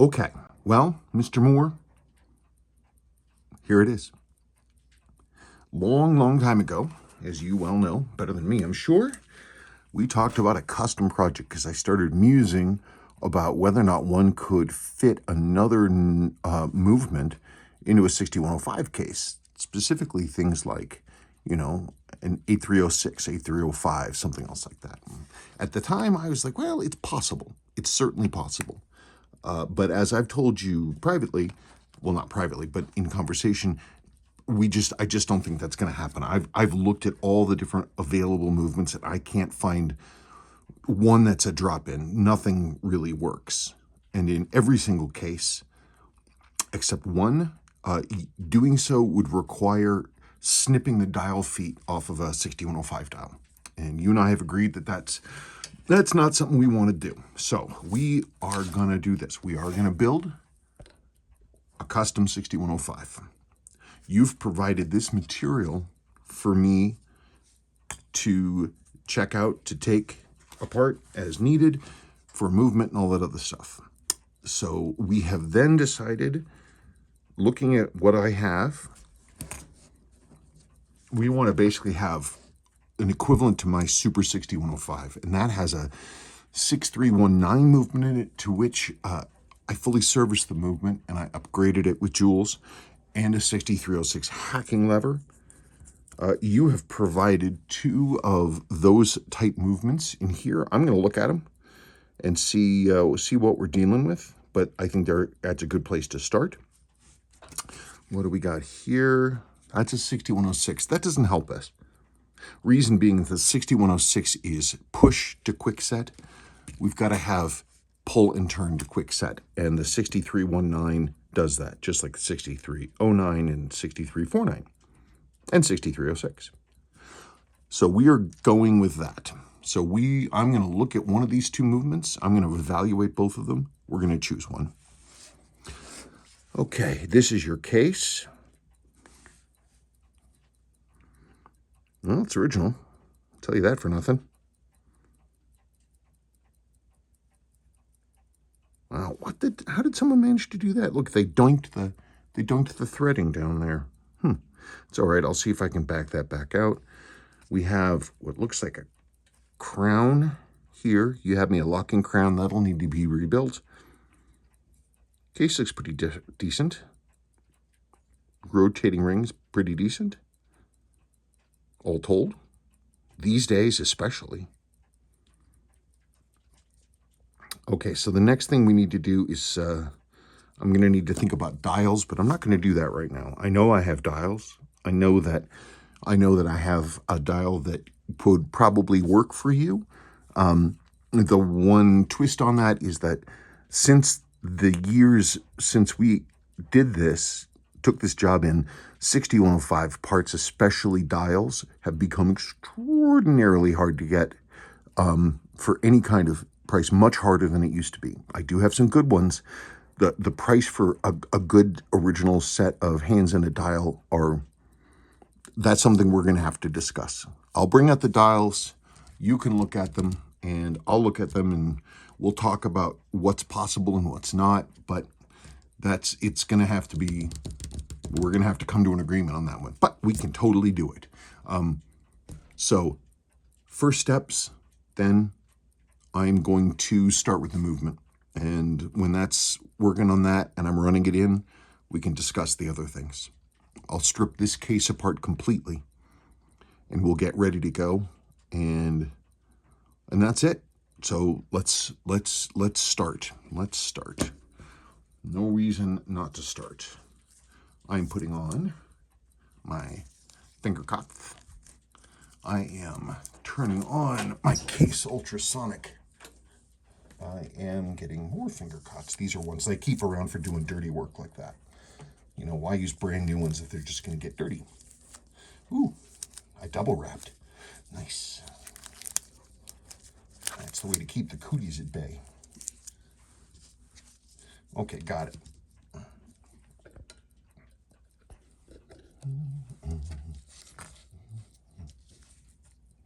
Okay, well, Mr. Moore, here it is. Long time ago, as you well know, better than me, I'm sure, we talked about a custom project because I started musing about whether or not one could fit another movement into a 6105 case, specifically things like, an 8306, 8305, something else like that. At the time, I was like, well, it's possible. It's certainly possible. But as I've told you privately, well, not privately, but in conversation, I just don't think that's going to happen. I've looked at all the different available movements and I can't find one that's a drop-in. Nothing really works. And in every single case, except one, doing so would require snipping the dial feet off of a 6105 dial. And you and I have agreed that that's not something we want to do. So we are going to do this. We are going to build a custom 6105. You've provided this material for me to check out, to take apart as needed for movement and all that other stuff. So we have then decided, looking at what I have, we want to basically have an equivalent to my Super 6105, and that has a 6319 movement in it, to which I fully serviced the movement and I upgraded it with jewels, and a 6306 hacking lever. You have provided two of those type movements in here. I'm going to look at them and see what we're dealing with, but I think that's a good place to start. What do we got here? That's a 6106. That doesn't help us. Reason being that the 6106 is push to quick set. We've got to have pull and turn to quick set, and the 6319 does that, just like the 6309 and 6349 and 6306. So we are going with that. So I'm going to look at one of these two movements. I'm going to evaluate both of them. We're going to choose one. Okay, this is your case. Well, it's original. I'll tell you that for nothing. Wow, how did someone manage to do that? Look, they doinked the threading down there. It's all right. I'll see if I can back that back out. We have what looks like a crown here. You have me a locking crown. That'll need to be rebuilt. Case looks pretty decent. Rotating rings, pretty decent. All told, these days especially. Okay, so the next thing we need to do is I'm going to need to think about dials, but I'm not going to do that right now. I know I have dials. I know that I have a dial that would probably work for you. The one twist on that is that since the years since we took this job in, 6105 parts, especially dials, have become extraordinarily hard to get for any kind of price, much harder than it used to be. I do have some good ones. The price for a good original set of hands and a dial that's something we're going to have to discuss. I'll bring out the dials, you can look at them, and I'll look at them, and we'll talk about what's possible and what's not, but it's going to have to be, we're going to have to come to an agreement on that one, but we can totally do it. So first steps, then I'm going to start with the movement. And when that's working on that and I'm running it in, we can discuss the other things. I'll strip this case apart completely and we'll get ready to go. And that's it. So let's start. Let's start. No reason not to start. I'm putting on my finger cuff. I am turning on my case ultrasonic. I am getting more finger cuts. These are ones I keep around for doing dirty work like that. Why use brand new ones if they're just going to get dirty? Ooh, I double wrapped. Nice. That's the way to keep the cooties at bay. Okay, got it.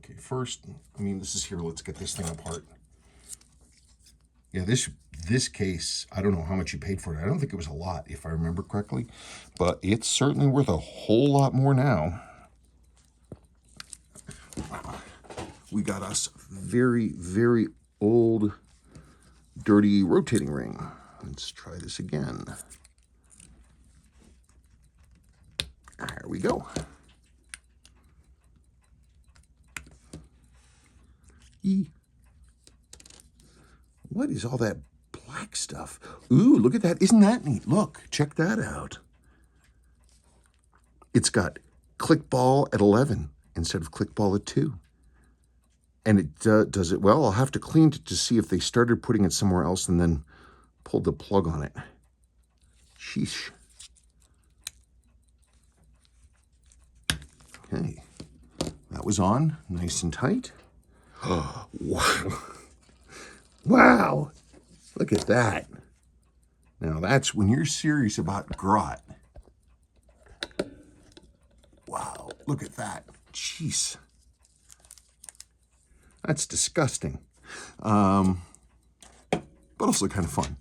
Okay, first, this is here. Let's get this thing apart. Yeah, this case, I don't know how much you paid for it. I don't think it was a lot, if I remember correctly, but it's certainly worth a whole lot more now. We got us very, very old, dirty rotating ring. Let's try this again. There we go. What is all that black stuff? Ooh, look at that. Isn't that neat? Look, check that out. It's got click ball at 11 instead of click ball at 2. And it does it well. I'll have to clean it to see if they started putting it somewhere else and then pulled the plug on it. Sheesh. Okay. That was on, nice and tight. Oh, wow. Wow. Look at that. Now that's when you're serious about grot. Wow, look at that. Jeez. That's disgusting. But also kind of fun.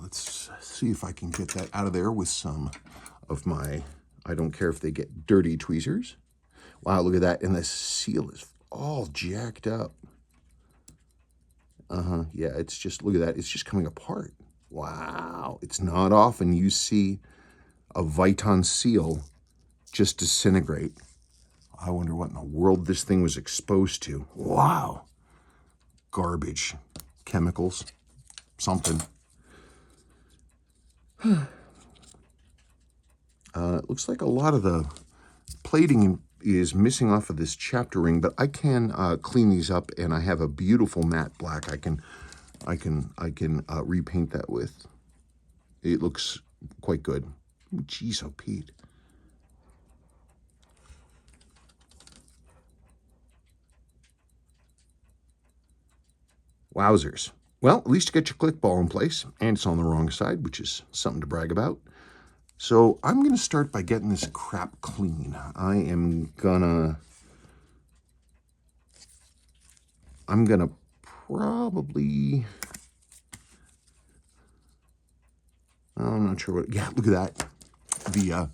Let's see if I can get that out of there with some of my, I don't care if they get dirty tweezers. Wow, look at that. And the seal is all jacked up. Yeah, it's just, look at that. It's just coming apart. Wow. It's not often you see a Viton seal just disintegrate. I wonder what in the world this thing was exposed to. Wow. Garbage. Chemicals. Something. It looks like a lot of the plating is missing off of this chapter ring, but I can clean these up, and I have a beautiful matte black I can repaint that with. It looks quite good. Geez, oh Pete. Wowzers. Well, at least you get your click ball in place, and it's on the wrong side, which is something to brag about. So I'm going to start by getting this crap clean. I'm gonna probably, I'm not sure what, yeah, look at that. The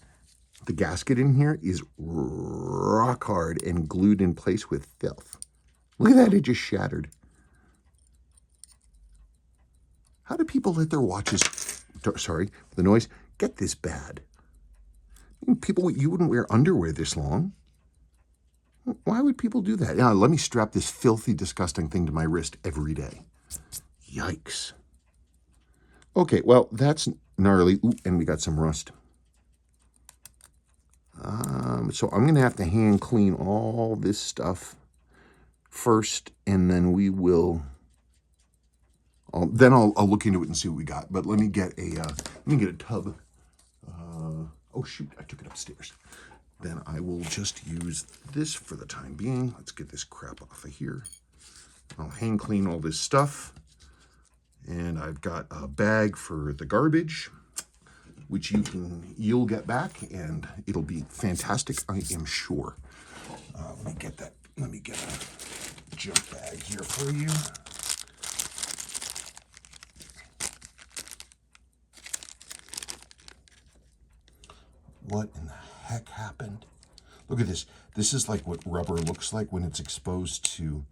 gasket in here is rock hard and glued in place with filth. Look at that, it just shattered. How do people let their watches, sorry for the noise, get this bad? People, you wouldn't wear underwear this long. Why would people do that? Yeah, let me strap this filthy, disgusting thing to my wrist every day. Yikes. Okay, well, that's gnarly. Ooh, and we got some rust. So I'm going to have to hand clean all this stuff first, and then we will... I'll look into it and see what we got. But let me get a tub. Oh shoot, I took it upstairs. Then I will just use this for the time being. Let's get this crap off of here. I'll hand clean all this stuff. And I've got a bag for the garbage, which you'll get back, and it'll be fantastic, I am sure. Let me get a junk bag here for you. What in the heck happened? Look at this. This is like what rubber looks like when it's exposed to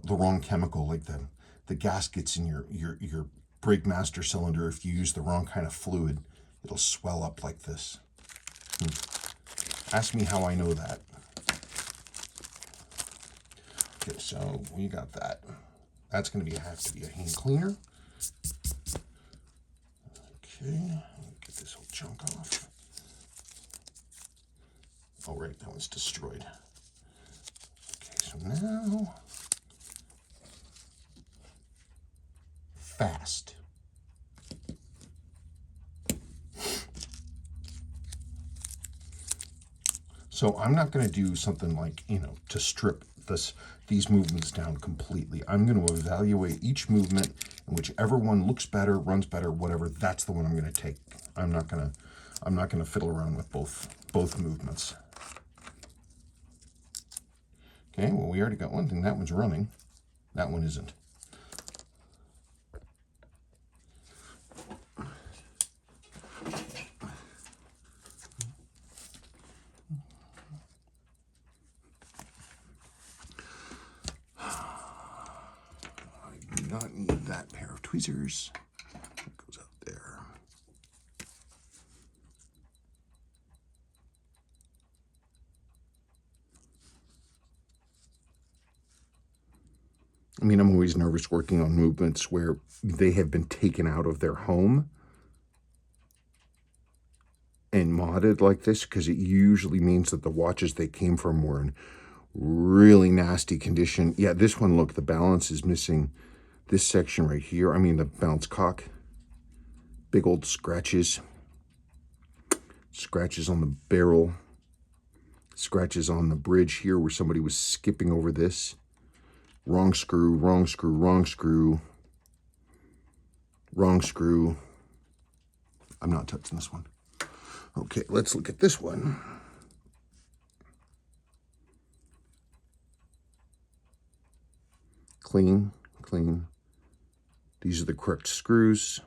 the wrong chemical, like the gaskets in your brake master cylinder. If you use the wrong kind of fluid, it'll swell up like this. Ask me how I know that. Okay, so we got that. That's going to have to be a hand cleaner. Okay, get this whole junk off. Oh, right, that one's destroyed. Okay, so now, fast. So I'm not going to do something like, to strip these movements down completely. I'm going to evaluate each movement, and whichever one looks better, runs better, whatever, that's the one I'm going to take. I'm not going to fiddle around with both movements. Okay, well, we already got one thing. That one's running. That one isn't. tweezers. It goes out there. I mean, I'm always nervous working on movements where they have been taken out of their home and modded like this, because it usually means that the watches they came from were in really nasty condition. Yeah, this one, look, the balance is missing this section right here. I mean, the balance cock. Big old scratches. Scratches on the barrel. Scratches on the bridge here where somebody was skipping over this. Wrong screw, wrong screw, wrong screw. Wrong screw. I'm not touching this one. Okay, let's look at this one. Clean, clean. These are the correct screws.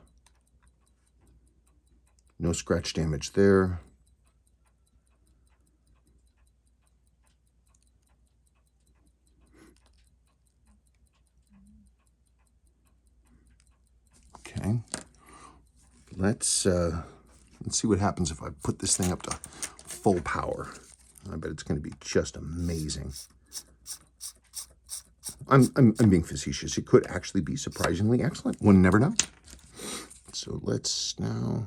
No scratch damage there. Okay. Let's see what happens if I put this thing up to full power. I bet it's going to be just amazing. I'm being facetious. It could actually be surprisingly excellent. One never knows. So let's now...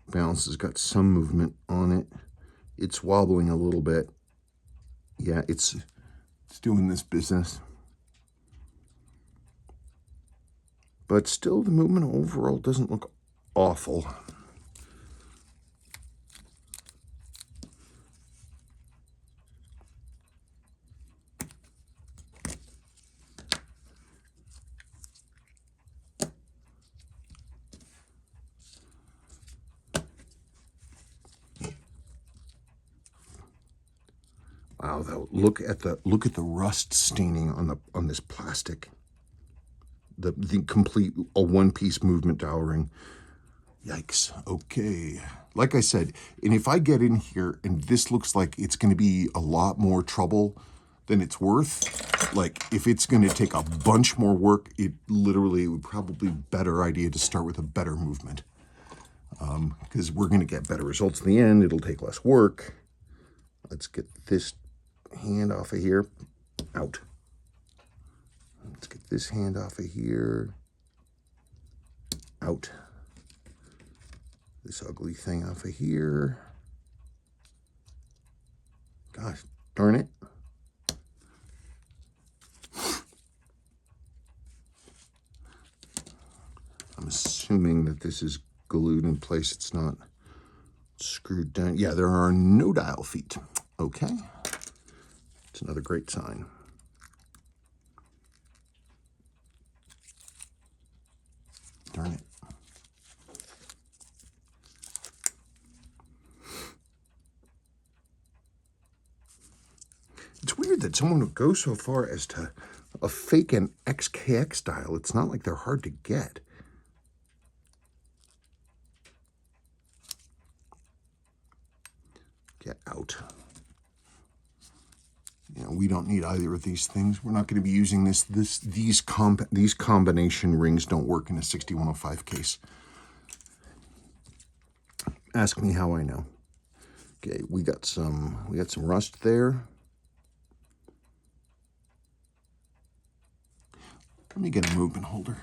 Balance has got some movement on it. It's wobbling a little bit. Yeah, it's doing this business. But still, the movement overall doesn't look awful. Wow, though, look at the rust staining on this plastic. The complete one-piece movement dial ring. Yikes. Okay. Like I said, and if I get in here and this looks like it's going to be a lot more trouble than it's worth, like if it's going to take a bunch more work, it would probably be a better idea to start with a better movement. Because we're going to get better results in the end. It'll take less work. Let's get this hand off of here. Out. Let's get this hand off of here. Out. This ugly thing off of here. Gosh, darn it. I'm assuming that this is glued in place. It's not screwed down. Yeah, there are no dial feet. Okay. It's another great sign. Darn it. It's weird that someone would go so far as to fake an XKX dial. It's not like they're hard to get. Get out. You know, we don't need either of these things. We're not going to be using these combination rings don't work in a 6105 case. Ask me how I know. Okay, we got some rust there. Let me get a movement holder.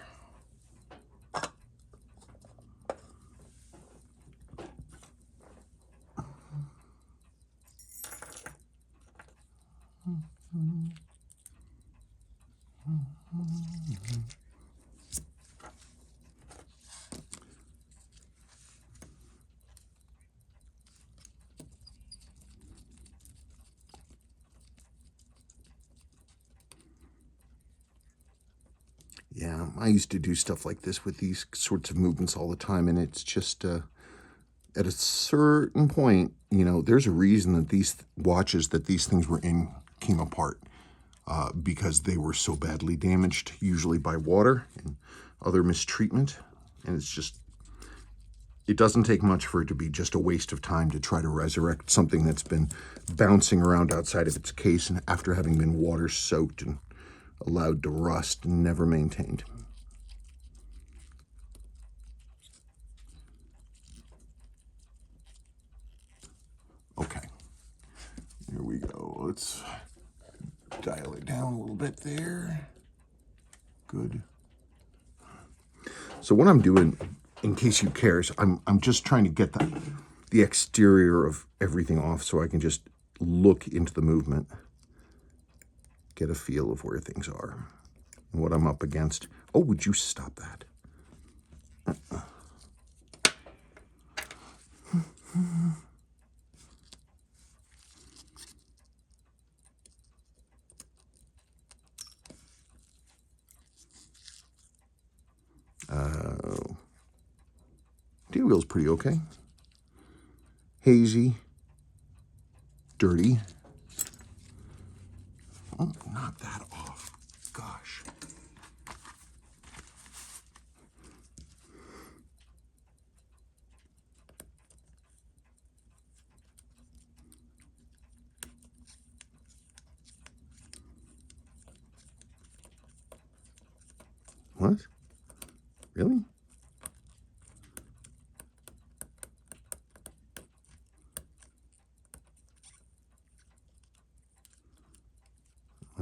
Yeah, I used to do stuff like this with these sorts of movements all the time, and it's just at a certain point, you know, there's a reason that these watches that these things were in came apart. because they were so badly damaged, usually by water and other mistreatment. And it's just, it doesn't take much for it to be just a waste of time to try to resurrect something that's been bouncing around outside of its case and after having been water soaked and allowed to rust and never maintained. Okay, here we go. Let's dial it down a little bit there. Good. So what I'm doing, in case you cares, I'm just trying to get the exterior of everything off so I can just look into the movement, get a feel of where things are and what I'm up against. Oh, would you stop that? Wheel's pretty okay. Hazy. Dirty. Oh, not that off. Gosh. What? Really?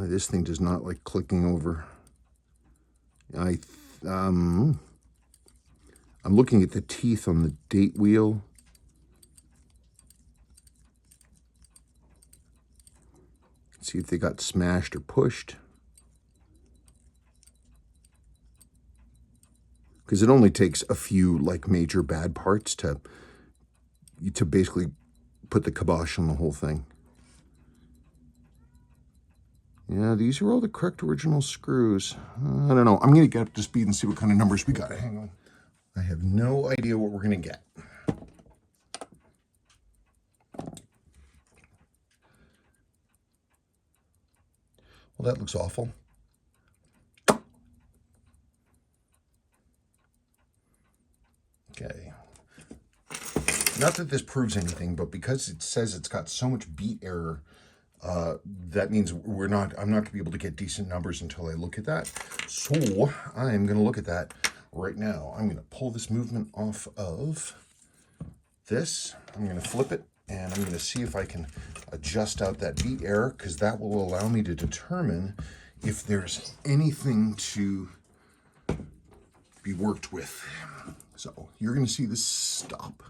This thing does not like clicking over. I'm looking at the teeth on the date wheel. See if they got smashed or pushed. Because it only takes a few like major bad parts to basically put the kibosh on the whole thing. Yeah, these are all the correct original screws. I don't know. I'm going to get up to speed and see what kind of numbers we got. Hang on. I have no idea what we're going to get. Well, that looks awful. Okay. Not that this proves anything, but because it says it's got so much beat error, that means I'm not going to be able to get decent numbers until I look at that. So I'm going to look at that right now. I'm going to pull this movement off of this. I'm going to flip it, and I'm going to see if I can adjust out that beat error, because that will allow me to determine if there's anything to be worked with. So you're going to see this stop.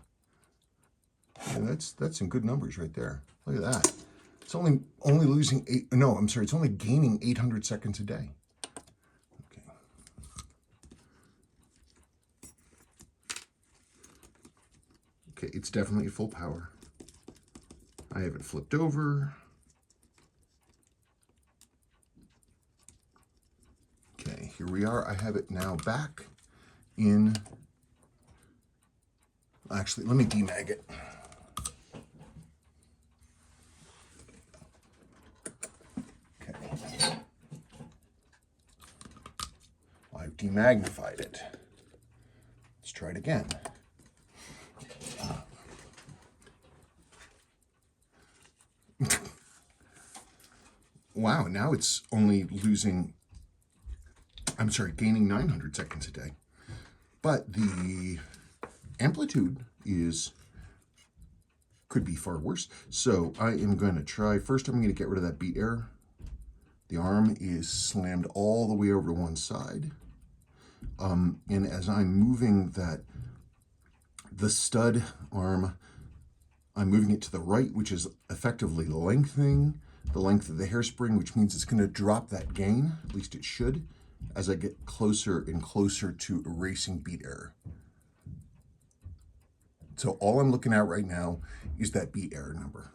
And that's some good numbers right there. Look at that. It's only losing it's only gaining 800 seconds a day. Okay. Okay, it's definitely full power. I have it flipped over. Okay, here we are. I have it now back in. Actually, let me demag it. I've demagnified it. Let's try it again. Wow, now it's only gaining 900 seconds a day. But the amplitude could be far worse. So I am going to try, first I'm going to get rid of that beat error. The arm is slammed all the way over to one side. And as I'm moving the stud arm, I'm moving it to the right, which is effectively lengthening the length of the hairspring, which means it's going to drop that gain, at least it should, as I get closer and closer to erasing beat error. So all I'm looking at right now is that beat error number.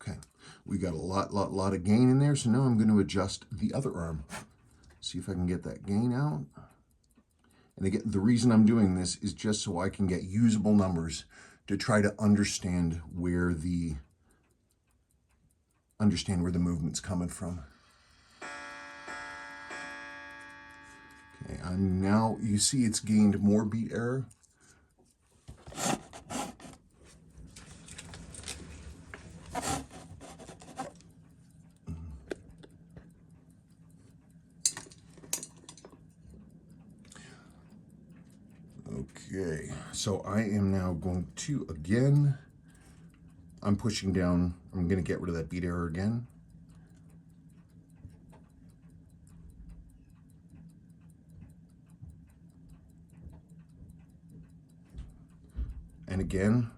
Okay, we got a lot of gain in there, so now I'm going to adjust the other arm. See if I can get that gain out. And again, the reason I'm doing this is just so I can get usable numbers to try to understand where the movement's coming from. Okay, I'm now, you see it's gained more beat error. Okay, so I am now going to, again, I'm pushing down, I'm going to get rid of that beat error again. And again.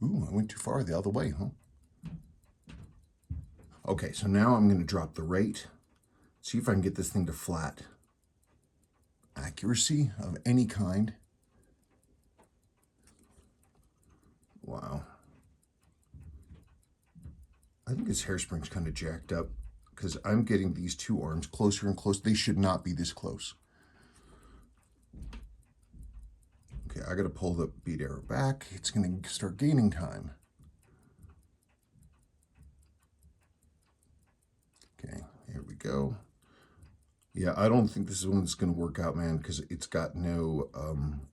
Ooh, I went too far the other way, huh? Okay, so now I'm going to drop the rate. See if I can get this thing to flat. Accuracy of any kind. Wow. I think this hairspring's kind of jacked up because I'm getting these two arms closer and closer. They should not be this close. Okay, I got to pull the beat error back. It's going to start gaining time. Okay, here we go. Yeah, I don't think this one's going to work out, man, because it's got no,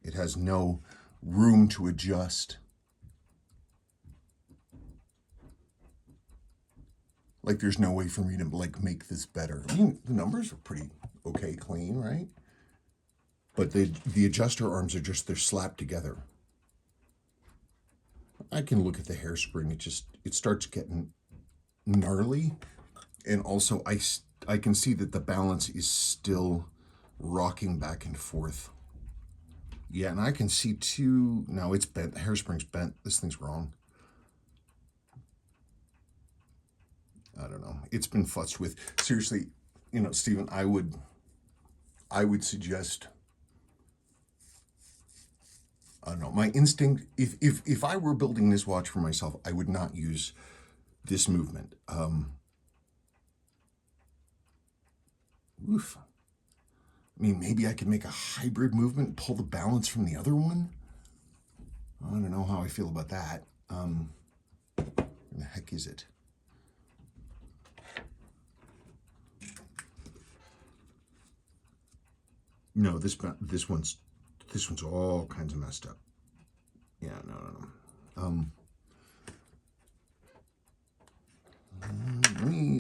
it has no room to adjust. Like, there's no way for me to, like, make this better. I mean, the numbers are pretty okay clean, right? But the adjuster arms are just, they're slapped together. I can look at the hairspring. It starts getting gnarly. And also, I can see that the balance is still rocking back and forth. Yeah, and I can see too, no, it's bent. The hairspring's bent. This thing's wrong. I don't know. It's been futzed with. Seriously, you know, Stephen, I would suggest, I don't know, my instinct, if I were building this watch for myself, I would not use this movement. Oof. I mean, maybe I could make a hybrid movement and pull the balance from the other one. I don't know how I feel about that. Where the heck is it? No, this one's all kinds of messed up. Yeah, no.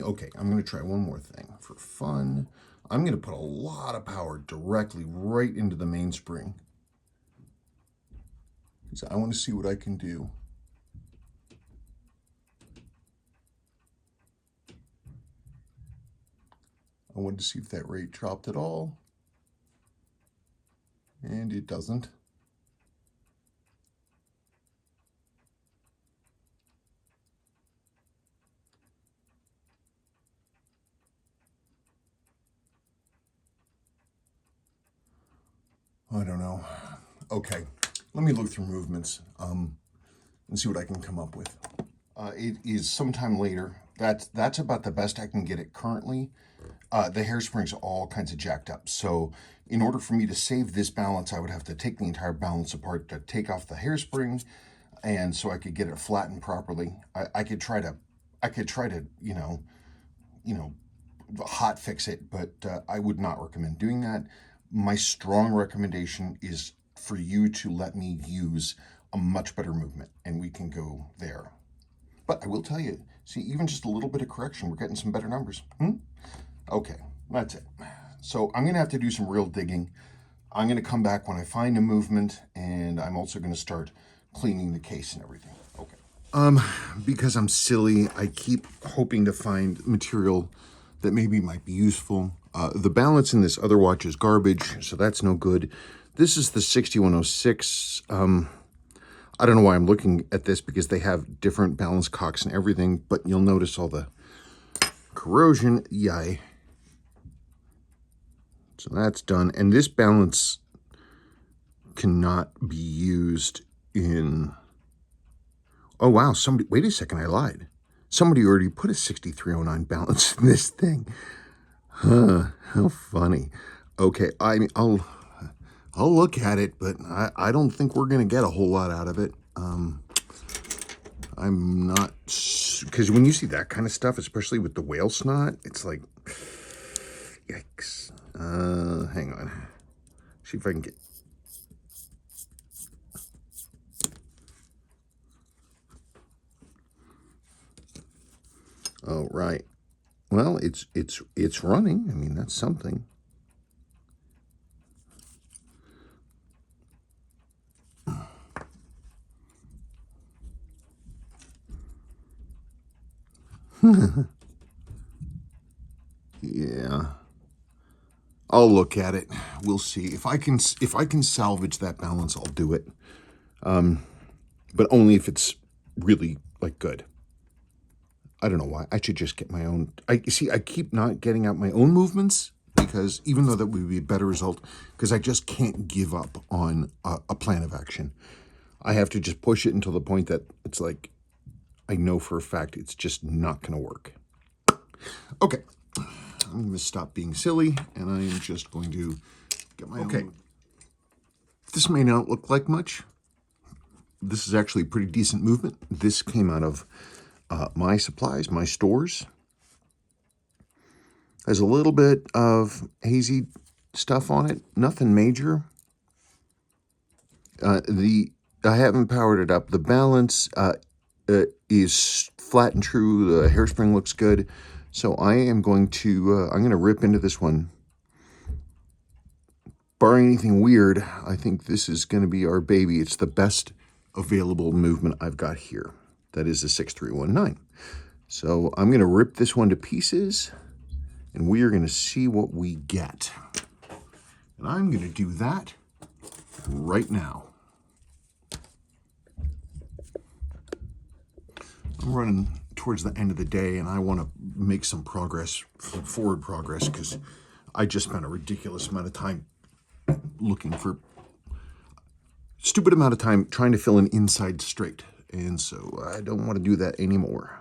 Okay, I'm going to try one more thing for fun. I'm going to put a lot of power directly right into the mainspring. Because I want to see what I can do. I wanted to see if that rate dropped at all. And it doesn't. I don't know. Okay, let me look through movements and see what I can come up with. It is sometime later. That's about the best I can get it currently. The hairsprings all kinds of jacked up. So in order for me to save this balance, I would have to take the entire balance apart to take off the hairspring, and so I could get it flattened properly. I could try to, you know, hot fix it, but I would not recommend doing that. My strong recommendation is for you to let me use a much better movement, and we can go there. But I will tell you, see, even just a little bit of correction, we're getting some better numbers. Okay, that's it. So I'm going to have to do some real digging. I'm going to come back when I find a movement, and I'm also going to start cleaning the case and everything. Okay. Because I'm silly, I keep hoping to find material that maybe might be useful. The balance in this other watch is garbage, so that's no good. This is the 6106. I don't know why I'm looking at this because they have different balance cocks and everything, but you'll notice all the corrosion. Yay. So that's done. And this balance cannot be used in... Oh, wow. Wait a second. I lied. Somebody already put a 6309 balance in this thing. Huh, how funny. Okay, I mean, I'll look at it, but I don't think we're gonna get a whole lot out of it. I'm not, because when you see that kind of stuff, especially with the whale snot, it's like, yikes. Hang on. See if I can get. Oh, right. Well, it's running. I mean, that's something. Yeah. I'll look at it. We'll see if I can salvage that balance. I'll do it. But only if it's really like good. I don't know why. I should just get my own. I see. I keep not getting out my own movements because even though that would be a better result, because I just can't give up on a plan of action. I have to just push it until the point that it's like I know for a fact it's just not going to work. Okay, I'm going to stop being silly, and I am just going to get my own. This may not look like much. This is actually a pretty decent movement. This came out of my supplies, my stores. There's a little bit of hazy stuff on it, nothing major. I haven't powered it up. The balance is flat and true. The hairspring looks good. So I am going to I'm going to rip into this one. Barring anything weird, I think this is going to be our baby. It's the best available movement I've got here. That is the 6319. So I'm going to rip this one to pieces, and we are going to see what we get. And I'm going to do that right now. I'm running towards the end of the day, and I want to make some progress, forward progress, because I just spent a ridiculous amount of time looking for stupid amount of time trying to fill an inside straight, and so I don't want to do that anymore.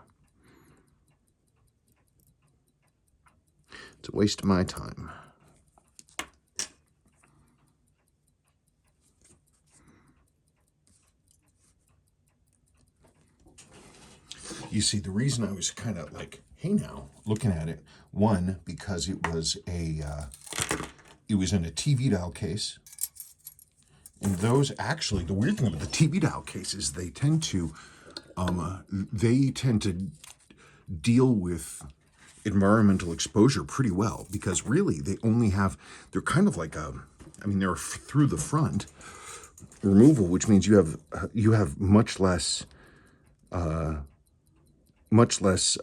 It's a waste of my time. You see, the reason I was kind of like, hey now, looking at it, one, because it was in a TV dial case. And those actually, the weird thing about the TV dial cases, they tend to deal with environmental exposure pretty well, because really they're kind of like they're through the front removal, which means you have much less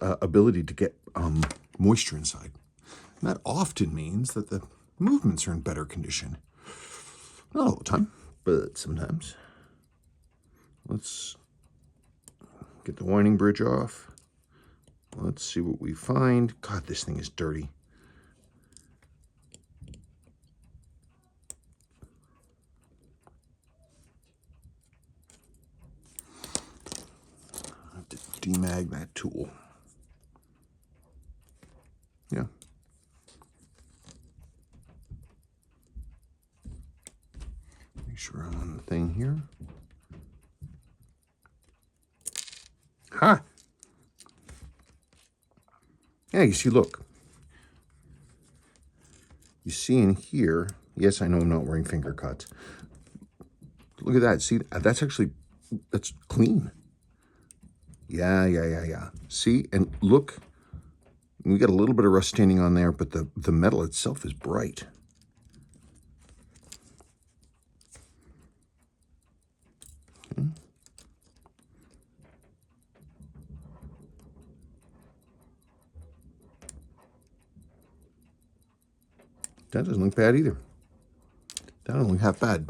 ability to get moisture inside. And that often means that the movements are in better condition. Not all the time, but sometimes. Let's get the winding bridge off. Let's see what we find. God, this thing is dirty. I have to demag that tool. Yeah. Make sure I'm on the thing here. Ha! Yeah, you see, look. You see in here, yes, I know I'm not wearing finger cuts. Look at that. See, that's clean. Yeah. See, and look, we got a little bit of rust staining on there, but the metal itself is bright. Okay. That doesn't look bad either. That doesn't look half bad.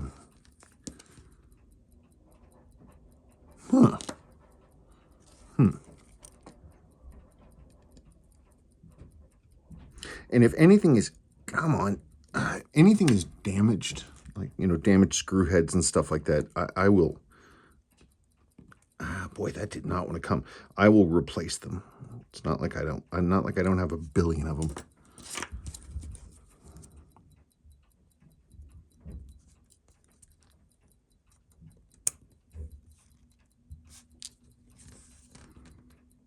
Huh. And if anything is, come on, anything is damaged, like, damaged screw heads and stuff like that, I will, boy, that did not want to come. I will replace them. It's not like I'm not like I don't have a billion of them.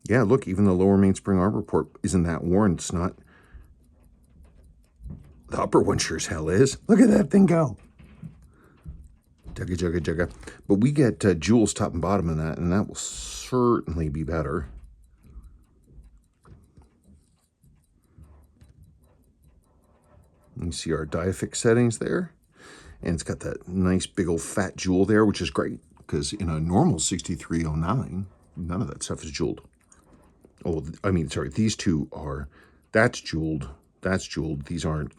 Yeah, look, even the lower mainspring arbor port isn't that worn. It's not. The upper one sure as hell is. Look at that thing go. Jugga, jugga, jugga. But we get jewels top and bottom in that, and that will certainly be better. You see our diafix settings there. And it's got that nice big old fat jewel there, which is great, because in a normal 6309, none of that stuff is jeweled. Oh, I mean, sorry, these two are, that's jeweled, these aren't.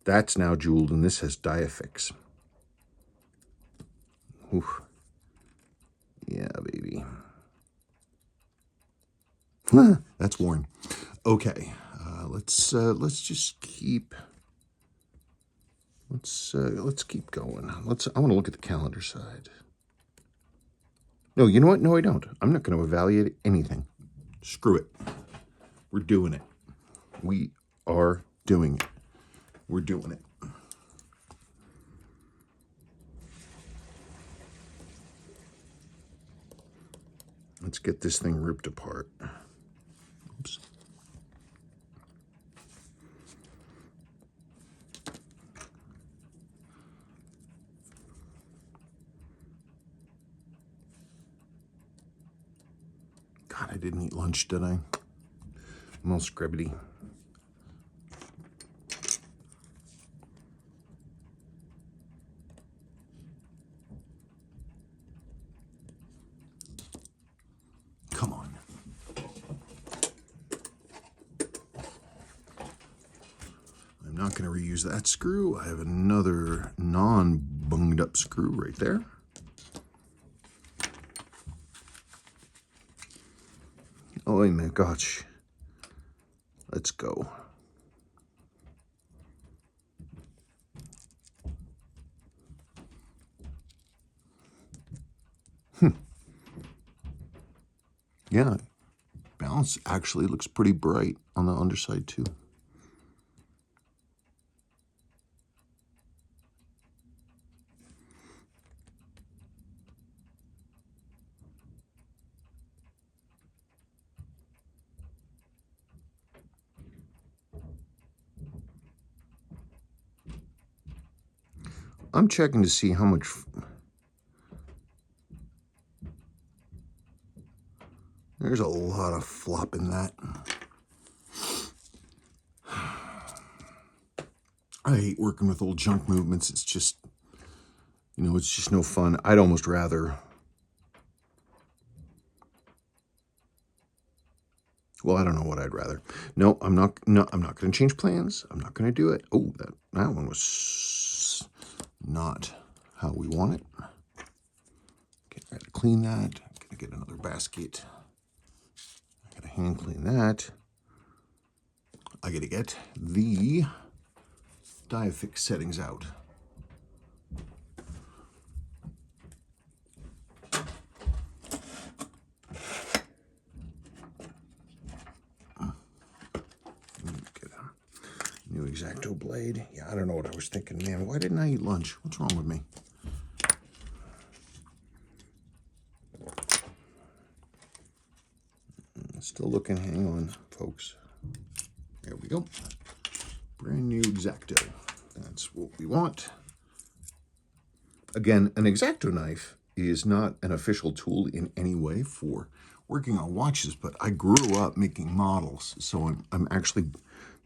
That's now jeweled, and this has diafix. Oof. Yeah, baby. That's worn. Okay, let's just keep. Let's keep going. I want to look at the calendar side. No, you know what? No, I don't. I'm not going to evaluate anything. Screw it. We're doing it. We are doing it. We're doing it. Let's get this thing ripped apart. Oops. God, I didn't eat lunch, did I? I'm all scrubbity. Come on. I'm not going to reuse that screw. I have another non-bunged up screw right there. Oh my gosh. Let's go. Yeah, balance actually looks pretty bright on the underside too. I'm checking to see how much. There's a lot of flop in that. I hate working with old junk movements. It's just, it's just no fun. I'd almost rather. Well, I don't know what I'd rather. No, I'm not. No, I'm not going to change plans. I'm not going to do it. Oh, that one was not how we want it. Okay, I got to clean that. I'm going to get another basket. I got to hand clean that. I got to get the diafix settings out. Get a new X-Acto blade. Yeah, I don't know what I was thinking, man. Why didn't I eat lunch? What's wrong with me? Still looking. Hang on, folks. There we go. Brand new X-Acto. That's what we want. Again, an X-Acto knife is not an official tool in any way for working on watches, but I grew up making models, so I'm actually,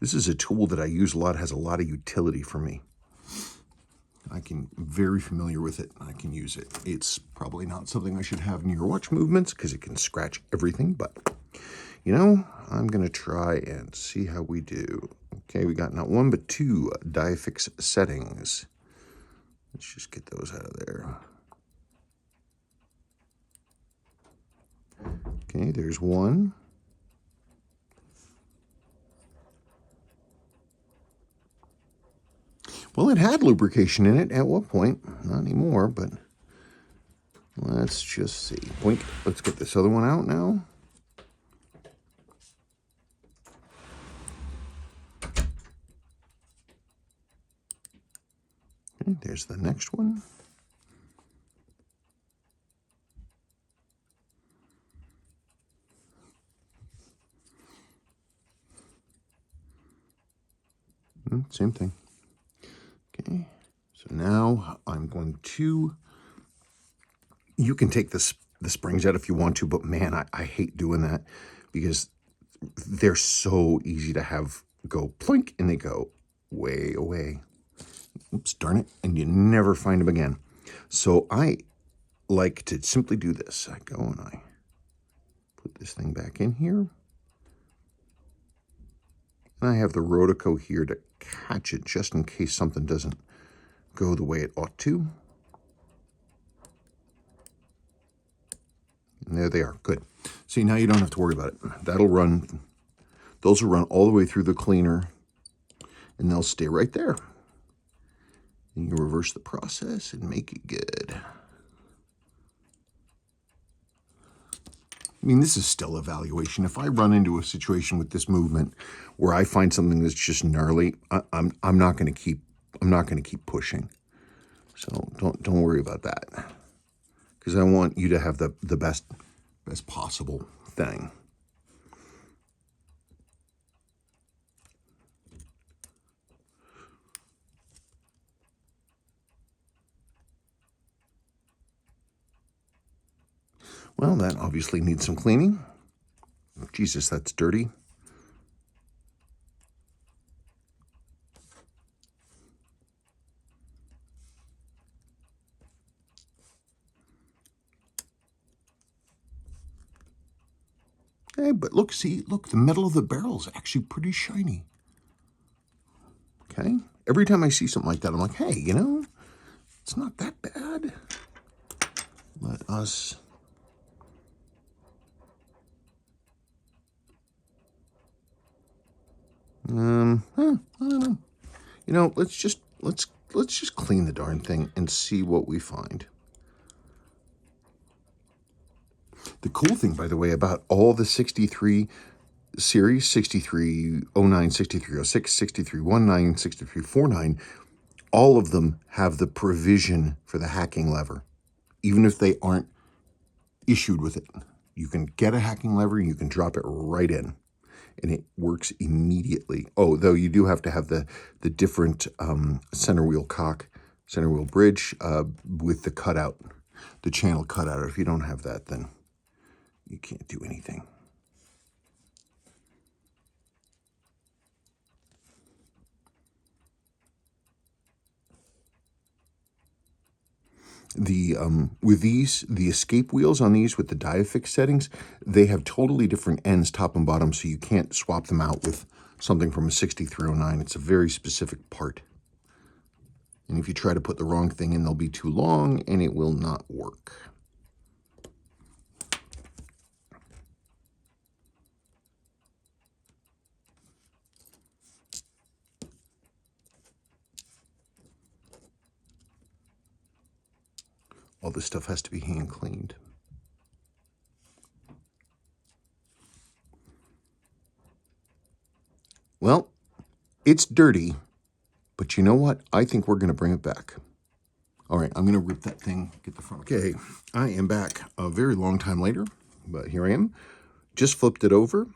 this is a tool that I use a lot, has a lot of utility for me. I'm very familiar with it. I can use it. It's probably not something I should have near watch movements because it can scratch everything, but I'm going to try and see how we do. Okay, we got not one, but two diafix settings. Let's just get those out of there. Okay, there's one. Well, it had lubrication in it at one point. Not anymore, but let's just see. Boink. Let's get this other one out now. Okay, there's the next one. Same thing. Okay, so now I'm going to, you can take the springs out if you want to, but man, I hate doing that because they're so easy to have go plink and they go way away. Oops, darn it, and you never find them again. So I like to simply do this. I go and I put this thing back in here. And I have the rotico here to catch it just in case something doesn't go the way it ought to. And there they are. Good. See, now you don't have to worry about it. That'll run, those will run all the way through the cleaner and they'll stay right there. And you reverse the process and make it good. I mean, this is still evaluation. If I run into a situation with this movement where I find something that's just gnarly, I'm not going to keep pushing. So don't worry about that, because I want you to have the best possible thing. Well, that obviously needs some cleaning. Jesus, that's dirty. Hey, but look, the metal of the barrel is actually pretty shiny. Okay? Every time I see something like that, I'm like, hey, it's not that bad. Let us... I don't know. Let's just clean the darn thing and see what we find. The cool thing, by the way, about all the 63 series, 6309, 6306, 6319, 6349, all of them have the provision for the hacking lever, even if they aren't issued with it. You can get a hacking lever, you can drop it right in, and it works immediately. Oh, though you do have to have the different center wheel cock, center wheel bridge with the cutout, the channel cutout. If you don't have that, then you can't do anything. With these, the escape wheels on these with the diafix settings, they have totally different ends, top and bottom, so you can't swap them out with something from a 6309. It's a very specific part. And if you try to put the wrong thing in, they'll be too long and it will not work. All this stuff has to be hand cleaned. Well, it's dirty, but you know what? I think we're going to bring it back. All right, I'm going to rip that thing, get the front. Okay, I am back a very long time later, but here I am. Just flipped it over.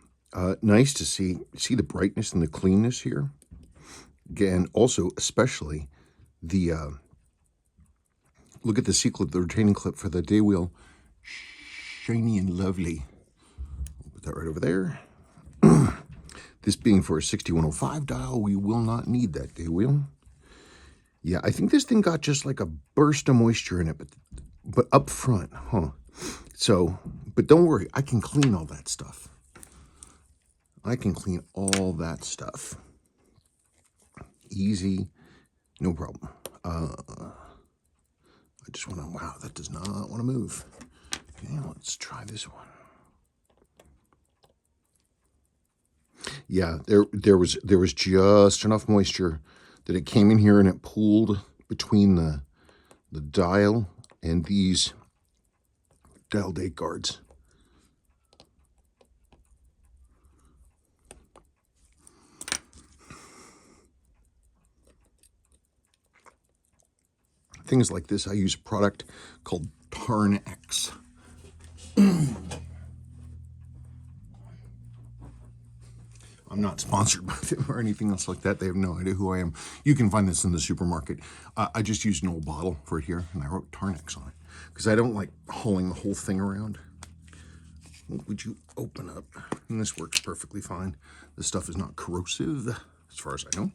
Nice to see the brightness and the cleanness here. Again, also, especially the, look at the C-clip, the retaining clip for the day wheel. Shiny and lovely. Put that right over there. This being for a 6105 dial, we will not need that day wheel. Yeah, I think this thing got just like a burst of moisture in it, but up front, huh? So, but don't worry, I can clean all that stuff. I can clean all that stuff. Easy, no problem. I just want to, wow, that does not want to move. Okay, let's try this one. Yeah, there was just enough moisture that it came in here and it pooled between the dial and these dial date guards. Things like this, I use a product called Tarn X. I'm not sponsored by them or anything else like that. They have no idea who I am. You can find this in the supermarket. I just used an old bottle for it here, and I wrote Tarnex on it because I don't like hauling the whole thing around. What would you open up? And this works perfectly fine. This stuff is not corrosive, as far as I know.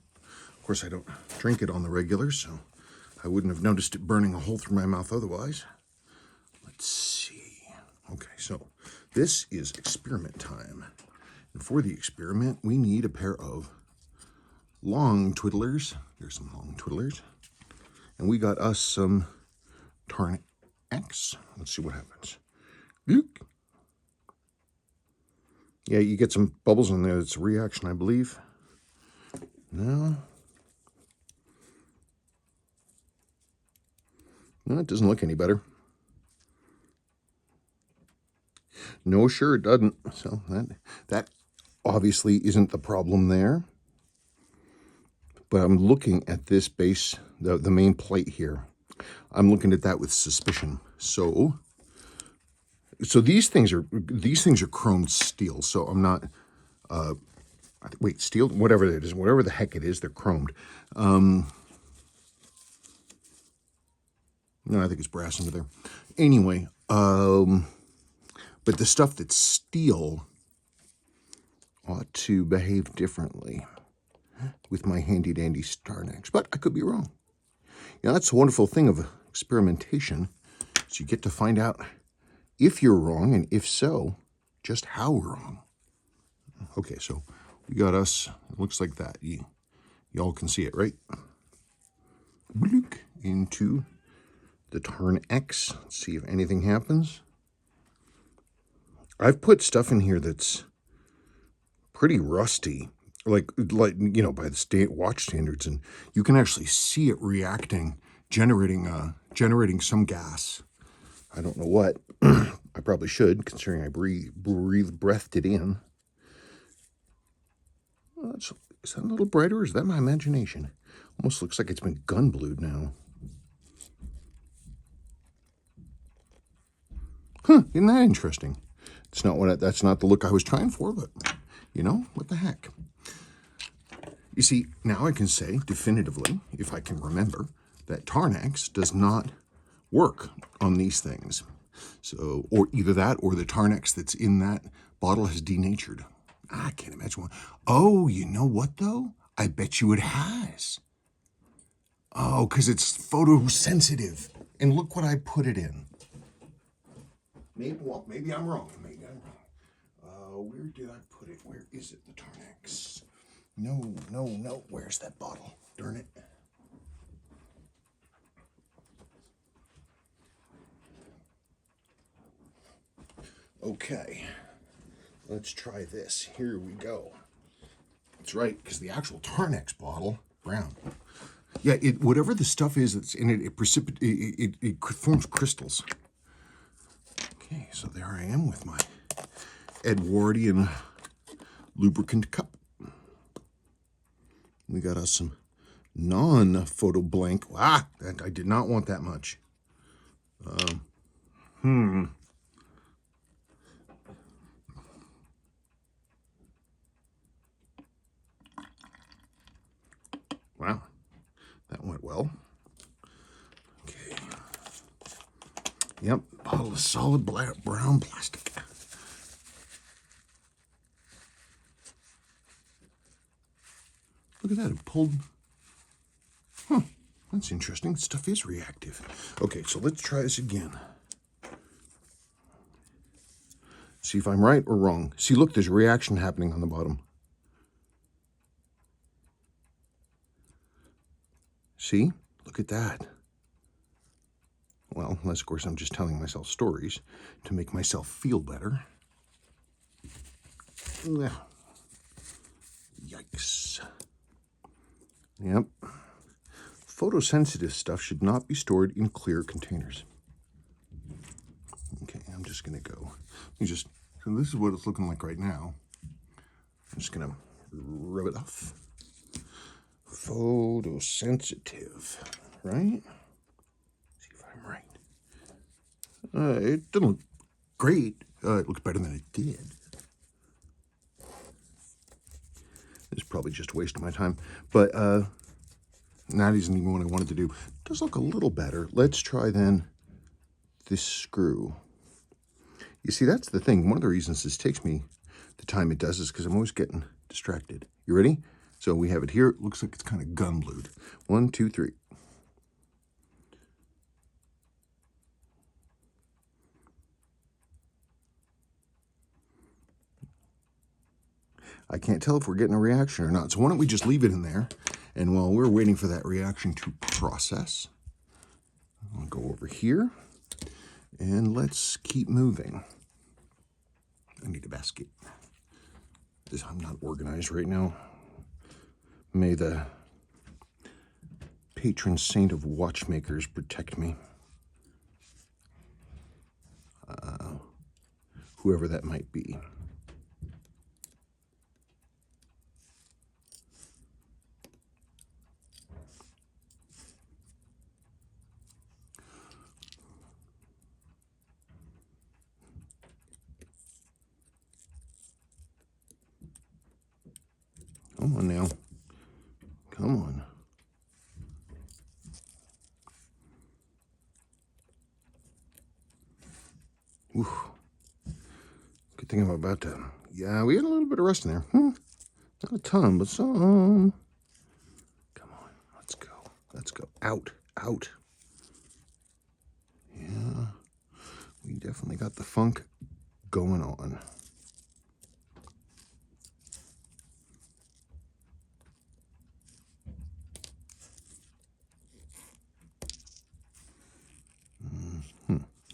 Of course, I don't drink it on the regular, so I wouldn't have noticed it burning a hole through my mouth otherwise. Let's see. Okay, so this is experiment time. And for the experiment, we need a pair of long twiddlers. Here's some long twiddlers. And we got us some Tarn X. Let's see what happens. Look. Yeah, you get some bubbles in there. It's a reaction, I believe. No. No, it doesn't look any better. No, sure it doesn't. So that obviously isn't the problem there. But I'm looking at this base, the main plate here. I'm looking at that with suspicion. So these things are chromed steel. So I'm not. Wait, steel, whatever it is, whatever the heck it is, they're chromed. No, I think it's brass under there. Anyway, but the stuff that's steel ought to behave differently with my handy-dandy Starnex, but I could be wrong. You know, that's the wonderful thing of experimentation, is you get to find out if you're wrong, and if so, just how wrong. Okay, so we got us, it looks like that. Y'all can see it, right? Look into the Tarn X. Let's see if anything happens. I've put stuff in here that's pretty rusty, like you know, by the watch standards, and you can actually see it reacting, generating some gas. I don't know what. I probably should, considering I breathed it in. Well, is that a little brighter, or is that my imagination? Almost looks like it's been gun blued now. Huh, isn't that interesting? It's not that's not the look I was trying for, but you know, what the heck? You see, now I can say definitively, if I can remember, that Tarnex does not work on these things. So, or either that or the Tarnex that's in that bottle has denatured. I can't imagine one. Oh, you know what though? I bet you it has. Oh, because it's photosensitive. And look what I put it in. Maybe I'm wrong. Maybe I'm wrong. Where did I put it? Where is it, the Tarnex? No. Where's that bottle? Darn it. Okay. Let's try this. Here we go. That's right, because the actual Tarnex bottle, brown. Yeah, whatever the stuff is that's in it, it forms crystals. Okay, so there I am with my Edwardian lubricant cup. We got us some non-photo blank. I did not want that much. Wow, that went well. Okay. Yep, bottle of solid brown plastic. Look at that, it pulled. Huh, that's interesting. Stuff is reactive. Okay, so let's try this again. See if I'm right or wrong. See, look, there's a reaction happening on the bottom. See? Look at that. Well, unless, of course, I'm just telling myself stories to make myself feel better. Yikes. Yep. Photosensitive stuff should not be stored in clear containers. Okay, I'm just going to go. So this is what it's looking like right now. I'm just going to rub it off. Photosensitive, right? See if I'm right. It doesn't look great. It looks better than it did. It's probably just a waste of my time. But that isn't even what I wanted to do. It does look a little better. Let's try then this screw. You see, that's the thing. One of the reasons this takes me the time it does is because I'm always getting distracted. You ready? So we have it here. It looks like it's kind of gun glued. 1, 2, 3. I can't tell if we're getting a reaction or not. So why don't we just leave it in there? And while we're waiting for that reaction to process, I'll go over here and let's keep moving. I need a basket. I'm not organized right now. May the patron saint of watchmakers protect me. Whoever that might be. Come on now. Come on. Ooh. Good thing I'm about to... Yeah, we had a little bit of rust in there. Not a ton, but some. Come on. Let's go. Let's go. Out. Out. Yeah. We definitely got the funk going on.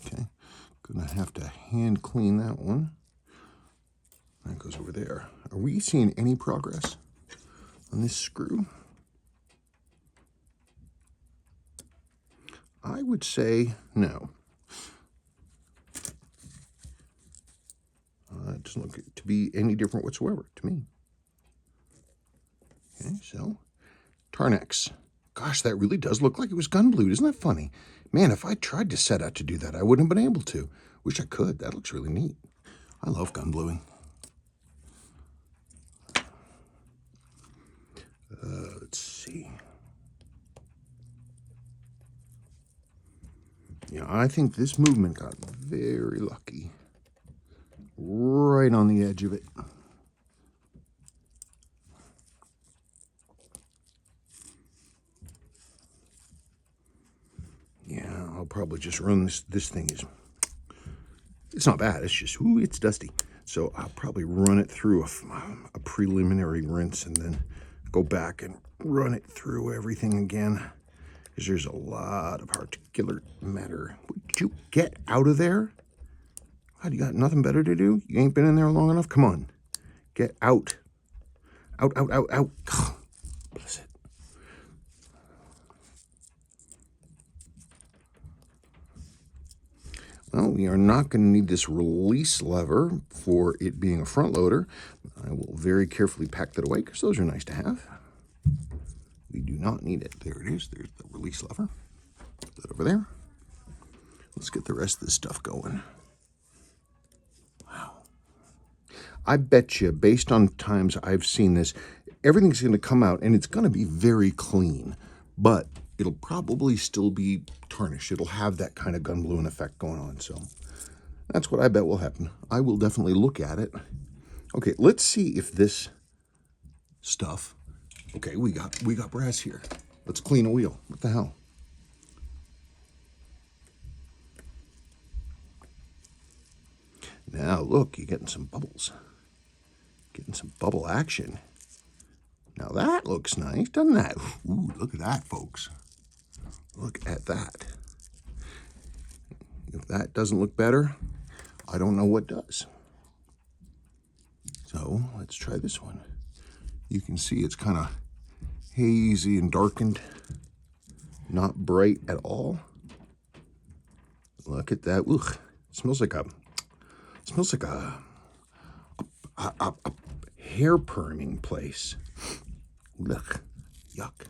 Okay. Gonna have to hand clean that one. That goes over there. Are we seeing any progress on this screw? I would say no. It doesn't look to be any different whatsoever to me. Okay, so Tarnex. Gosh, that really does look like it was gun glued. Isn't that funny? Man, if I tried to set out to do that, I wouldn't have been able to. Wish I could. That looks really neat. I love gun gluing. Let's see. Yeah, I think this movement got very lucky. Right on the edge of it. Yeah, I'll probably just run this. This thing is, it's not bad. It's just, ooh, it's dusty. So I'll probably run it through a preliminary rinse and then go back and run it through everything again. Because there's a lot of particulate matter. Would you get out of there? God, you got nothing better to do? You ain't been in there long enough? Come on. Get out. Out, out, out, out. Bless it. Well, we are not going to need this release lever for it being a front loader. I will very carefully pack that away because those are nice to have. We do not need it. There it is. There's the release lever. Put that over there. Let's get the rest of this stuff going. Wow. I bet you, based on times I've seen this, everything's going to come out and it's going to be very clean, but it'll probably still be tarnished. It'll have that kind of gun gluing effect going on. So that's what I bet will happen. I will definitely look at it. Okay, let's see if this stuff... Okay, we got brass here. Let's clean a wheel. What the hell? Now look, you're getting some bubbles. Getting some bubble action. Now that looks nice, doesn't that? Ooh, look at that, folks. Look at that. If that doesn't look better, I don't know what does. So let's try this one. You can see it's kind of hazy and darkened, not bright at all. Look at that. Ooh, it smells like a hair perming place. Look, yuck.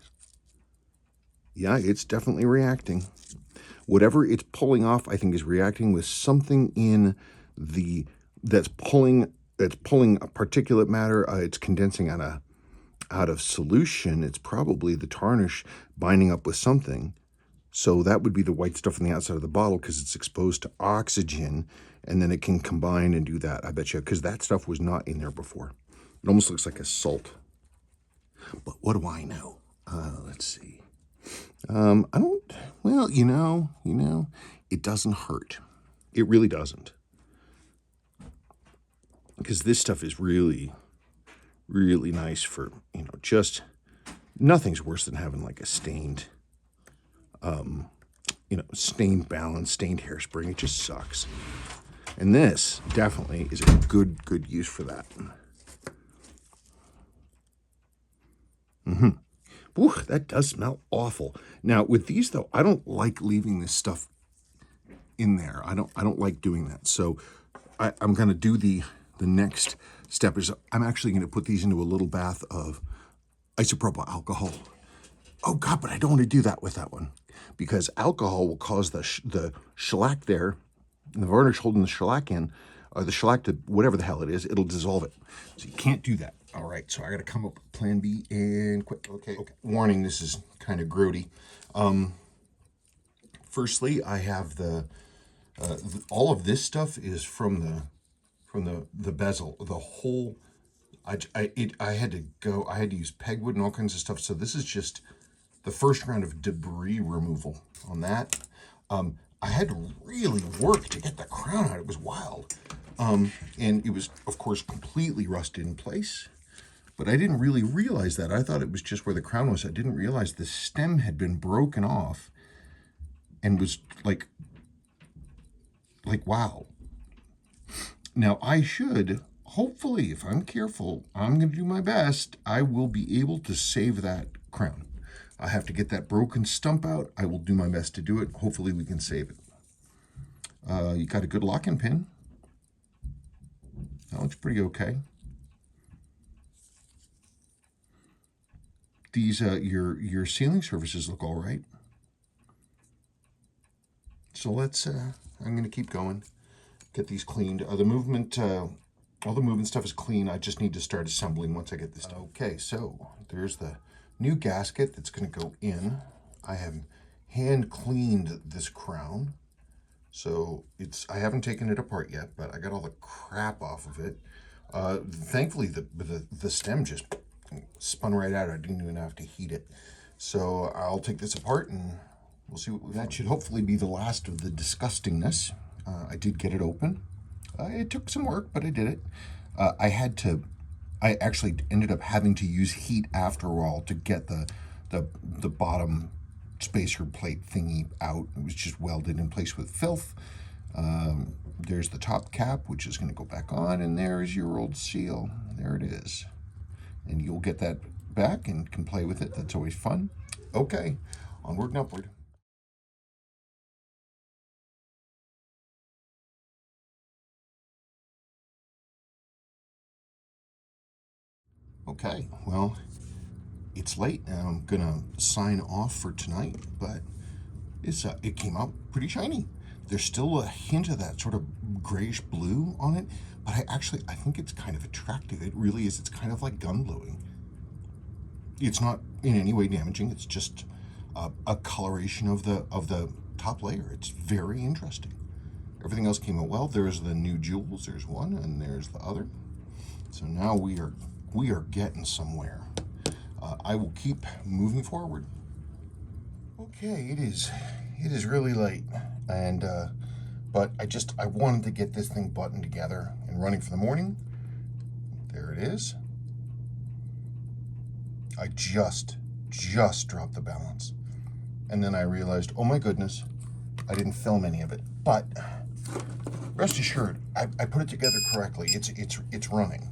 Yeah, it's definitely reacting. Whatever it's pulling off, I think, is reacting with something in the that's pulling a particulate matter. It's condensing on out of solution, it's probably the tarnish binding up with something. So that would be the white stuff on the outside of the bottle because it's exposed to oxygen, and then it can combine and do that, I bet you, because that stuff was not in there before. It almost looks like a salt. But what do I know? Let's see. I don't, well, it doesn't hurt. It really doesn't. Because this stuff is really, really nice for, just nothing's worse than having like a stained, stained balance, stained hairspring. It just sucks. And this definitely is a good use for that. Ooh, that does smell awful. Now with these though, I don't like leaving this stuff in there. I don't like doing that. So I'm gonna do the next step is I'm actually gonna put these into a little bath of isopropyl alcohol. Oh God, but I don't want to do that with that one because alcohol will cause the shellac there, the varnish holding the shellac in, or the shellac to whatever the hell it is, it'll dissolve it. So you can't do that. All right, so I got to come up with plan B and quick. Okay. Warning, this is kind of grody. Firstly, I have all of this stuff is from the bezel. The whole, I had to use pegwood and all kinds of stuff. So this is just the first round of debris removal on that. I had to really work to get the crown out. It was wild. And it was, of course, completely rusted in place. But I didn't really realize that. I thought it was just where the crown was. I didn't realize the stem had been broken off and was like wow. Now I should, hopefully, if I'm careful, I'm going to do my best, I will be able to save that crown. I have to get that broken stump out. I will do my best to do it. Hopefully we can save it. You got a good lock-in pin. That looks pretty okay. These, your ceiling surfaces look all right. So let's, I'm going to keep going, get these cleaned. All the movement stuff is clean. I just need to start assembling once I get this done. Okay, so there's the new gasket that's going to go in. I have hand cleaned this crown. So I haven't taken it apart yet, but I got all the crap off of it. Thankfully, the stem just spun right out. I didn't even have to heat it. So I'll take this apart and we'll see that should hopefully be the last of the disgustingness. I did get it open. It took some work, but I did it. I actually ended up having to use heat after all to get the bottom spacer plate thingy out. It was just welded in place with filth. There's the top cap, which is going to go back on, and there's your old seal. There it is. And you'll get that back and can play with it. That's always fun. Okay, onward and upward. Okay, well, it's late and I'm gonna sign off for tonight, but it came out pretty shiny. There's still a hint of that sort of grayish blue on it, but I think it's kind of attractive. It really is. It's kind of like gun bluing. It's not in any way damaging. It's just a coloration of the top layer. It's very interesting. Everything else came out well. There's the new jewels. There's one, and there's the other. So now we are getting somewhere. I will keep moving forward. Okay, it is really late, and but I wanted to get this thing buttoned together and running for the morning. There it is. I just dropped the balance, and then I realized, oh my goodness, I didn't film any of it. But rest assured, I put it together correctly. It's running.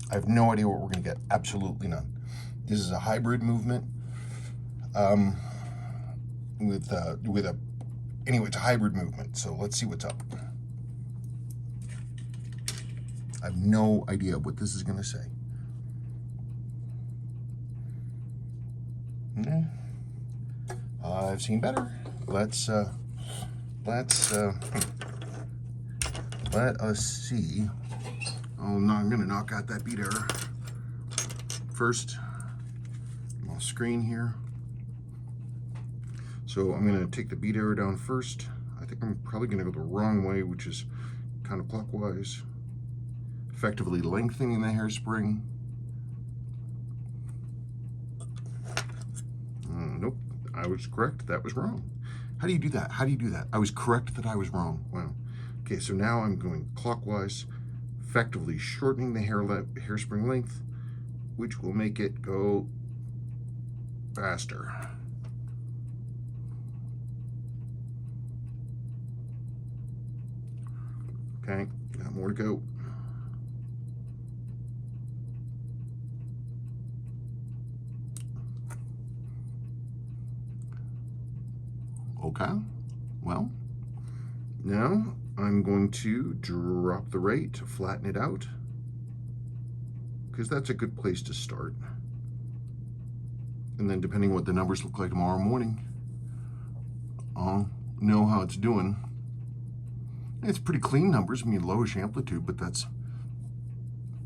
I have no idea what we're going to get. Absolutely none. This is a hybrid movement. Anyway, it's a hybrid movement. So let's see what's up. I have no idea what this is going to say. I've seen better. Let's let us see. Oh no, I'm gonna knock out that beat error. First, I'll screen here. So I'm gonna take the beat error down first. I think I'm probably gonna go the wrong way, which is counterclockwise, effectively lengthening the hairspring. Nope, I was correct, that was wrong. How do you do that? How do you do that? I was correct that I was wrong. Wow. Okay, so now I'm going clockwise, effectively shortening the hairspring length, which will make it go faster. Okay, got more to go. Okay, well, now I'm going to drop the rate, flatten it out, because that's a good place to start. And then depending on what the numbers look like tomorrow morning, I'll know how it's doing. It's pretty clean numbers. I mean, lowish amplitude, but that's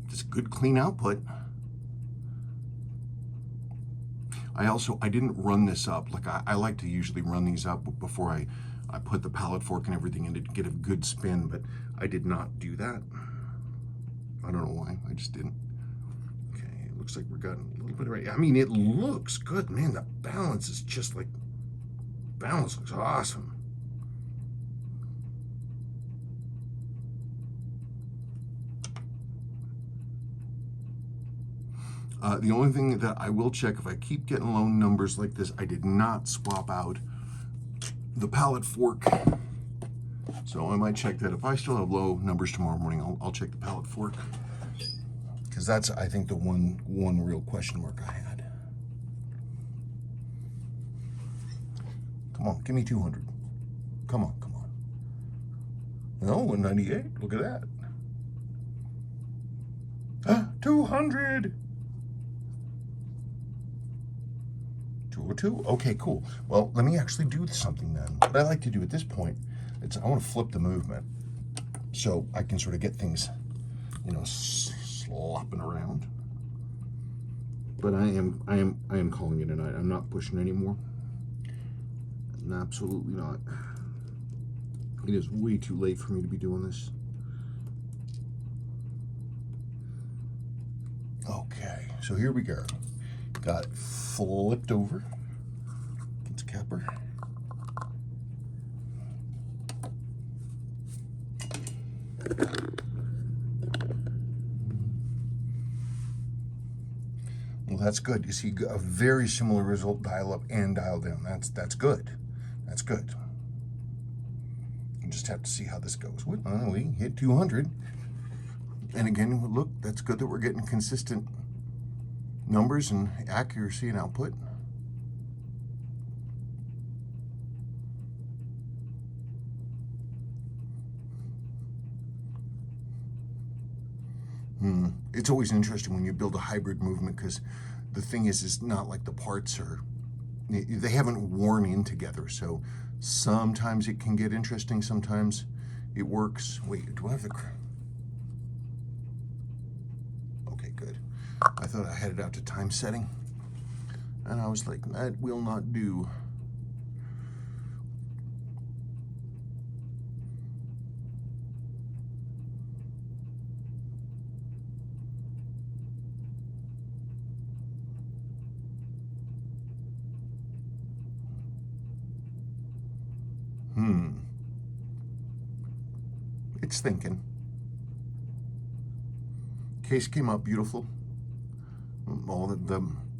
just good, clean output. I didn't run this up. Like I like to usually run these up before I put the palette fork and everything in to get a good spin, but I did not do that. I don't know why, I just didn't. Okay, it looks like we're getting a little bit right. I mean, it looks good, man. The balance is just like, balance looks awesome. The only thing that I will check, if I keep getting low numbers like this, I did not swap out the palette fork. So I might check that. If I still have low numbers tomorrow morning, I'll check the palette fork. Because that's, I think, the one real question mark I had. Come on, give me 200. Come on, come on. No, 198, look at that. 200! 202. Okay, cool. Well, let me actually do something then. What I like to do at this point is I want to flip the movement so I can sort of get things, you know, slopping around. But I am calling it a night. I'm not pushing anymore. Absolutely not. It is way too late for me to be doing this. Okay, so here we go. Got it flipped over. It's a capper. Well, that's good. You see a very similar result, dial up and dial down. That's good. That's good. You just have to see how this goes. We hit 200. And again, look, that's good that we're getting consistent numbers and accuracy and output. It's always interesting when you build a hybrid movement, because the thing is not like the parts are, they haven't worn in together. So sometimes it can get interesting, sometimes it works. Wait, do I have the... Okay, good. I thought I had it out to time setting, and I was like, that will not do. It's thinking. Case came out beautiful.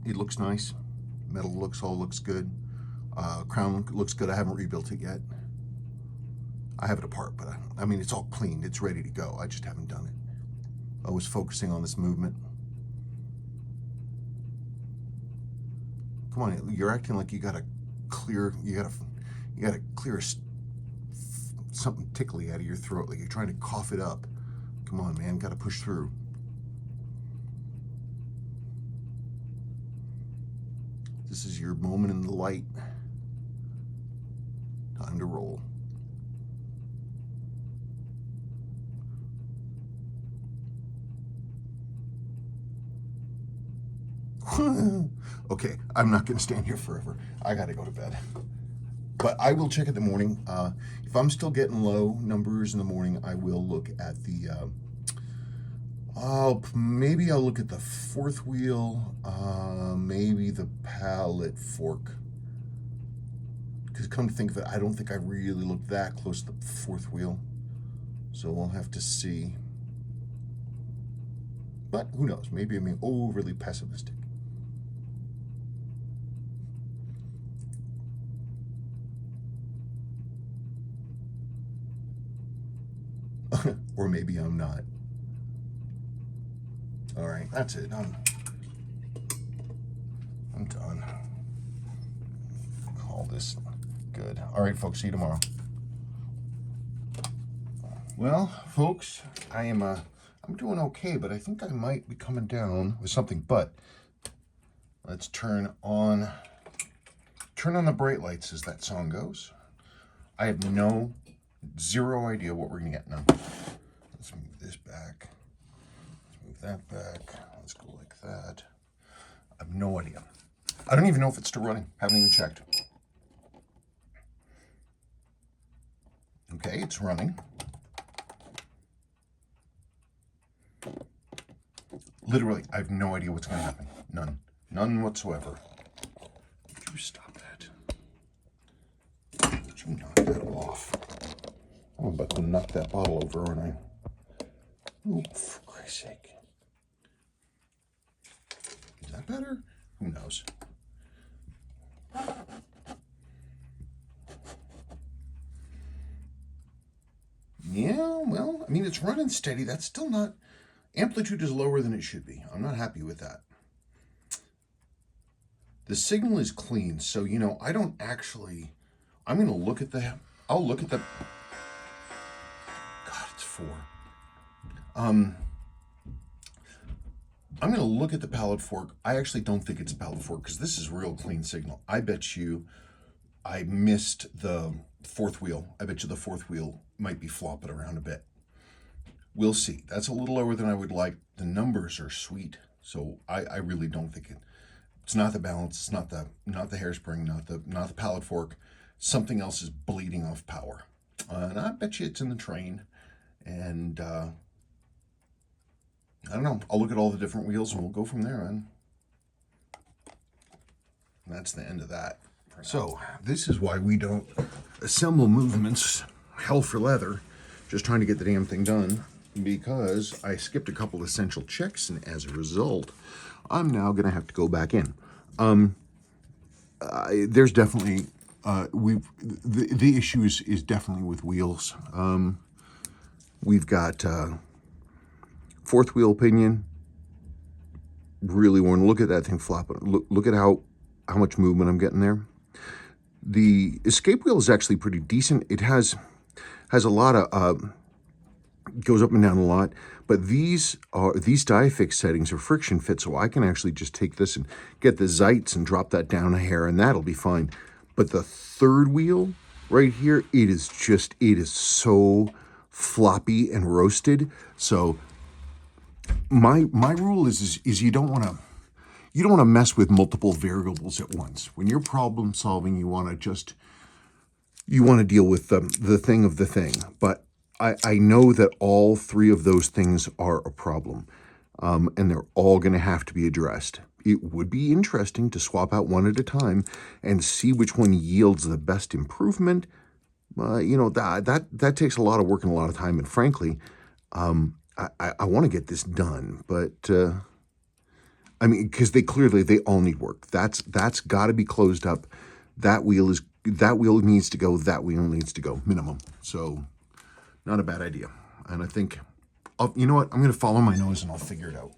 It looks nice. Metal all looks good. Crown looks good. I haven't rebuilt it yet. I have it apart, but I mean, it's all cleaned. It's ready to go. I just haven't done it. I was focusing on this movement. Come on, you're acting like you gotta clear something tickly out of your throat, like you're trying to cough it up. Come on, man, gotta push through. This is your moment in the light. Time to roll. Okay, I'm not going to stand here forever. I got to go to bed. But I will check in the morning. If I'm still getting low numbers in the morning, I will look at the... maybe I'll look at the fourth wheel, maybe the pallet fork. Because come to think of it, I don't think I really looked that close to the fourth wheel. So we'll have to see. But who knows? Maybe I'm being overly pessimistic. Or maybe I'm not. All right, that's it. I'm done. Call this good. All right, folks. See you tomorrow. Well, folks, I'm doing okay, but I think I might be coming down with something. But let's turn on the bright lights, as that song goes. I have zero idea what we're gonna get now. Let's move this back. Let's move that back. Let's go like that. I have no idea. I don't even know if it's still running. Haven't even checked. Okay, it's running. Literally, I have no idea what's going to happen. None. None whatsoever. Would you stop that? Would you knock that off? I'm about to knock that bottle over, aren't I? Oh, for Christ's sake. Is that better? Who knows? Yeah, well, I mean, it's running steady. That's still not... Amplitude is lower than it should be. I'm not happy with that. The signal is clean, so, you know, I don't actually... I'm going to look at the... I'll look at the... God, it's 4. I'm going to look at the pallet fork. I actually don't think it's a pallet fork because this is real clean signal. I bet you I missed the fourth wheel. I bet you the fourth wheel might be flopping around a bit. We'll see. That's a little lower than I would like. The numbers are sweet, so I really don't think it's not the balance. It's not the hairspring. Not the pallet fork. Something else is bleeding off power, and I bet you it's in the train. And I don't know. I'll look at all the different wheels and we'll go from there, man. And that's the end of that. So this is why we don't assemble movements hell for leather, just trying to get the damn thing done, because I skipped a couple essential checks, and as a result, I'm now going to have to go back in. There's definitely the issue is definitely with wheels. We've got fourth wheel pinion. Really want to look at that thing flopping. Look at how much movement I'm getting there. The escape wheel is actually pretty decent. It has a lot of goes up and down a lot, but these die fix settings are friction fit, so I can actually just take this and get the Zeitz and drop that down a hair, and that'll be fine. But the third wheel right here, it is so floppy and roasted. So my rule is you don't want to mess with multiple variables at once. When you're problem solving, you want to deal with the thing of the thing. But I know that all three of those things are a problem, and they're all going to have to be addressed. It would be interesting to swap out one at a time and see which one yields the best improvement. That takes a lot of work and a lot of time, and frankly, I want to get this done, but I mean, because they all need work. That's got to be closed up. That wheel needs to go. That wheel needs to go minimum. So, not a bad idea. And I think, you know what? I'm going to follow my nose and I'll figure it out.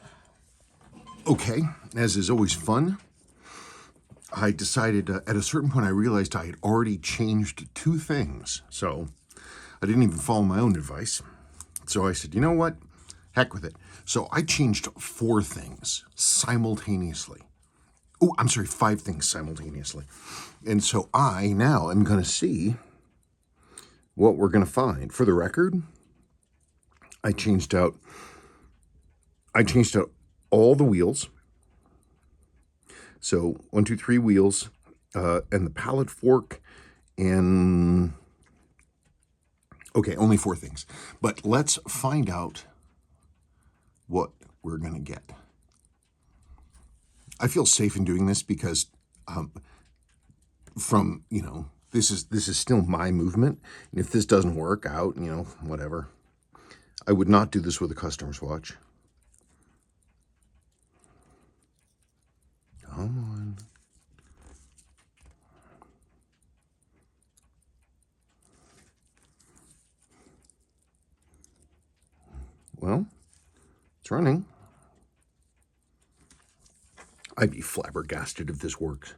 Okay, as is always fun. I decided at a certain point I realized I had already changed 2 things. So I didn't even follow my own advice. So I said, you know what? Heck with it. So I changed 4 things simultaneously. Oh, I'm sorry, 5 things simultaneously. And so I now am going to see what we're going to find. For the record, I changed out all the wheels. So 1, 2, 3 wheels, and the pallet fork, and okay, only 4 things. But let's find out what we're going to get. I feel safe in doing this because from, this is still my movement. And if this doesn't work out, whatever. I would not do this with a customer's watch. Come on. Well, it's running. I'd be flabbergasted if this works.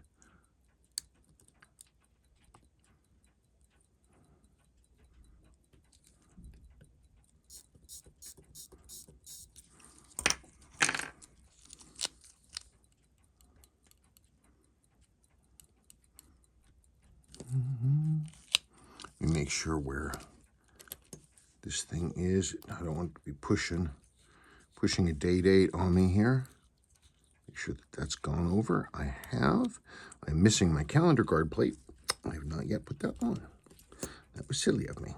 Let me make sure where this thing is. I don't want to be pushing a date on me here. Make sure that that's gone over. I have. I'm missing my calendar guard plate. I have not yet put that on. That was silly of me.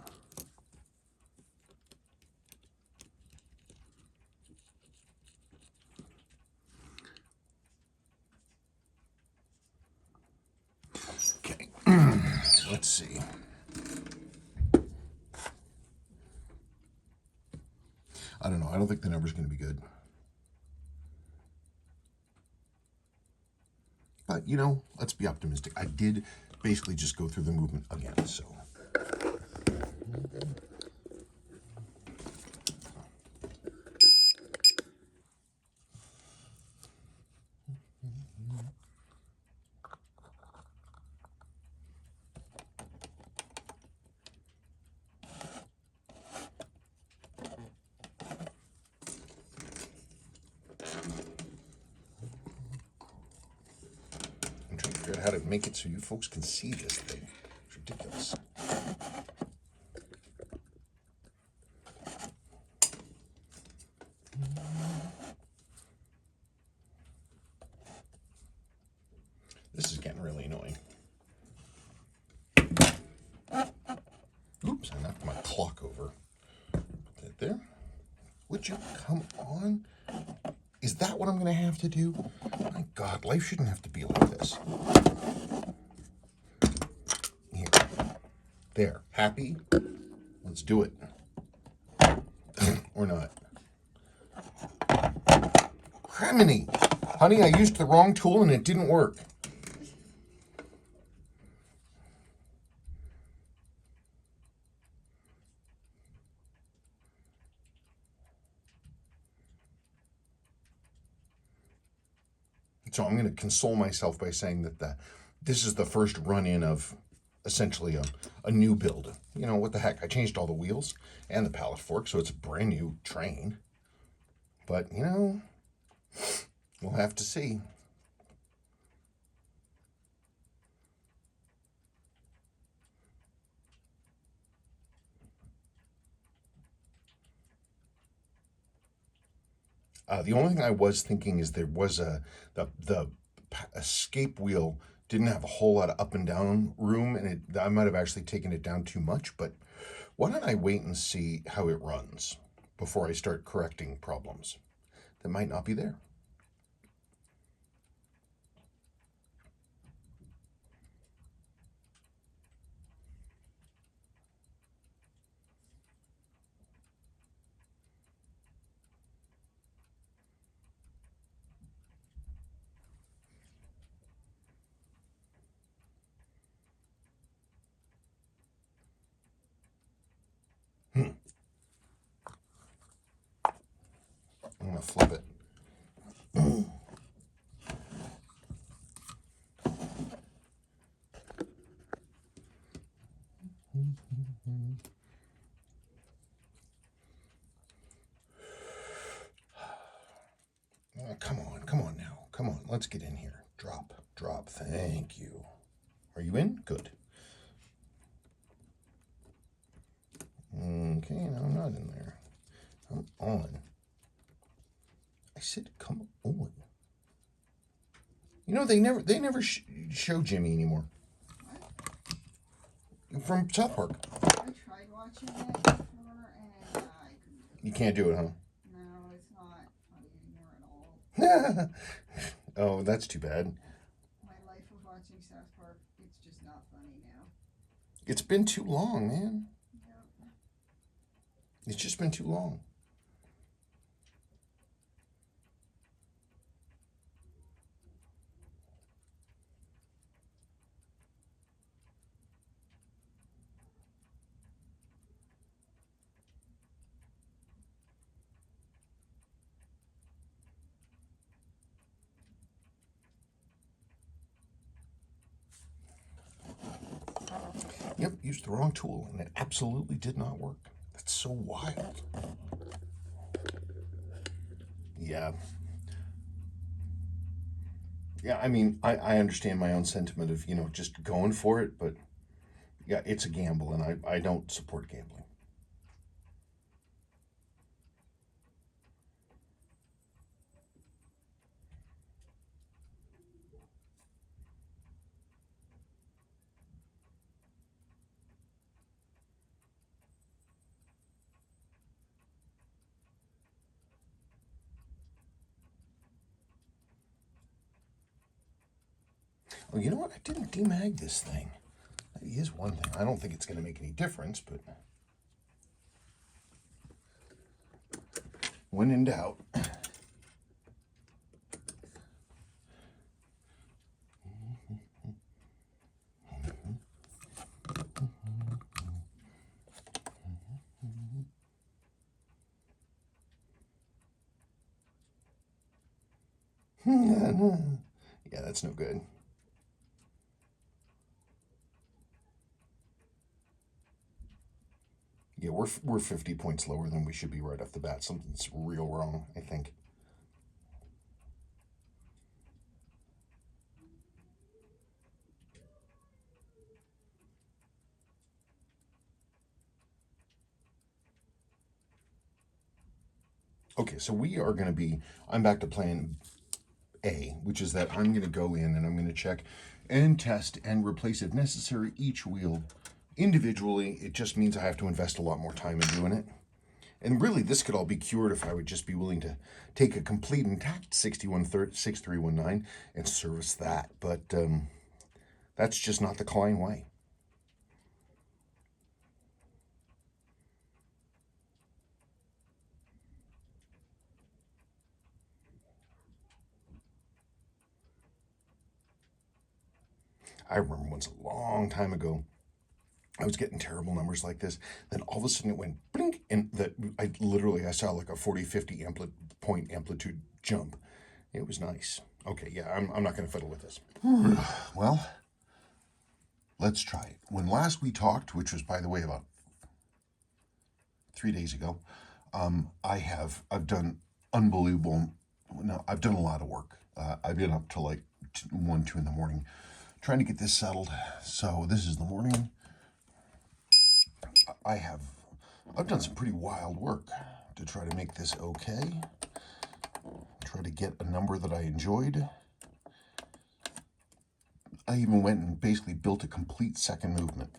Okay, let's see. I don't know. I don't think the number's going to be good. But, let's be optimistic. I did basically just go through the movement again, so. I'm trying to figure out how to make it so you folks can see this thing. It's ridiculous. This is getting really annoying. Oops, I knocked my clock over. Put that there. Would you come on? Is that what I'm going to have to do? My God, life shouldn't have to be like this. Here. There. Happy? Let's do it. Or not. Criminy! Honey, I used the wrong tool and it didn't work. So I'm going to console myself by saying that this is the first run-in of essentially a new build. What the heck? I changed all the wheels and the pallet fork, so it's a brand new train. But, we'll have to see. The only thing I was thinking is there was the escape wheel didn't have a whole lot of up and down room, and I might have actually taken it down too much. But why don't I wait and see how it runs before I start correcting problems that might not be there? I'm going to flip it. Come on now. Come on, let's get in here. Drop. Thank you. Are you in? Good. Okay, no, I'm not in there. I'm on. I said come on. You know, they never show Jimmy anymore. From South Park. I tried watching it before and I couldn't. You can't do it, huh? No, it's not funny anymore at all. Oh, that's too bad. My life of watching South Park, it's just not funny now. It's been too long, man. Yep. It's just been too long. Yep, used the wrong tool and it absolutely did not work. That's so wild. Yeah. Yeah, I mean, I understand my own sentiment of, just going for it, but yeah, it's a gamble and I don't support gambling. Oh, you know what? I didn't demag this thing. That is one thing. I don't think it's going to make any difference, but when in doubt. Yeah, that's no good. Yeah, we're 50 points lower than we should be right off the bat. Something's real wrong, I think. Okay, so we are going to be, I'm back to plan A, which is that I'm going to go in and I'm going to check and test and replace, if necessary, each wheel individually. It just means I have to invest a lot more time in doing it. And really, this could all be cured if I would just be willing to take a complete intact 6319 and service that. But that's just not the Klein way. I remember once a long time ago, I was getting terrible numbers like this. Then all of a sudden it went blink, and I saw like a 40, 50 point amplitude jump. It was nice. Okay, yeah, I'm not going to fiddle with this. Well, let's try it. When last we talked, which was, by the way, about 3 days ago, I've done unbelievable. No, I've done a lot of work. I've been up till like 1, 2 in the morning trying to get this settled. So this is the morning. I've done some pretty wild work to try to make this okay. Try to get a number that I enjoyed. I even went and basically built a complete second movement.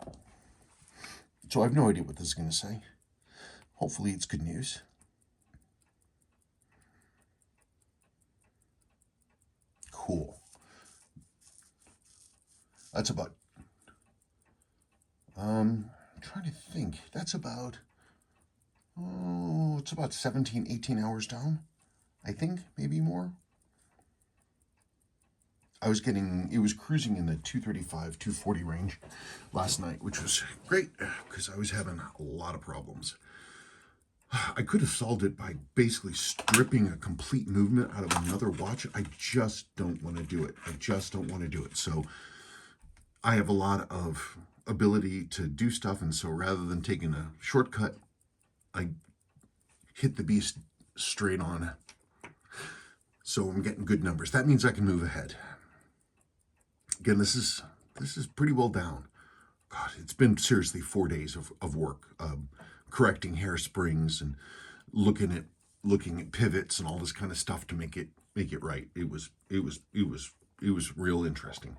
So I have no idea what this is going to say. Hopefully it's good news. Cool. That's about, I'm trying to think. That's about, it's about 17, 18 hours down, I think, maybe more. It was cruising in the 235, 240 range last night, which was great because I was having a lot of problems. I could have solved it by basically stripping a complete movement out of another watch. I just don't want to do it. I just don't want to do it. So I have a lot of ability to do stuff, and so rather than taking a shortcut, I hit the beast straight on. So I'm getting good numbers. That means I can move ahead. Again, this is pretty well down. God, it's been seriously 4 days of work, correcting hairsprings and looking at pivots and all this kind of stuff to make it right. It was it was real interesting.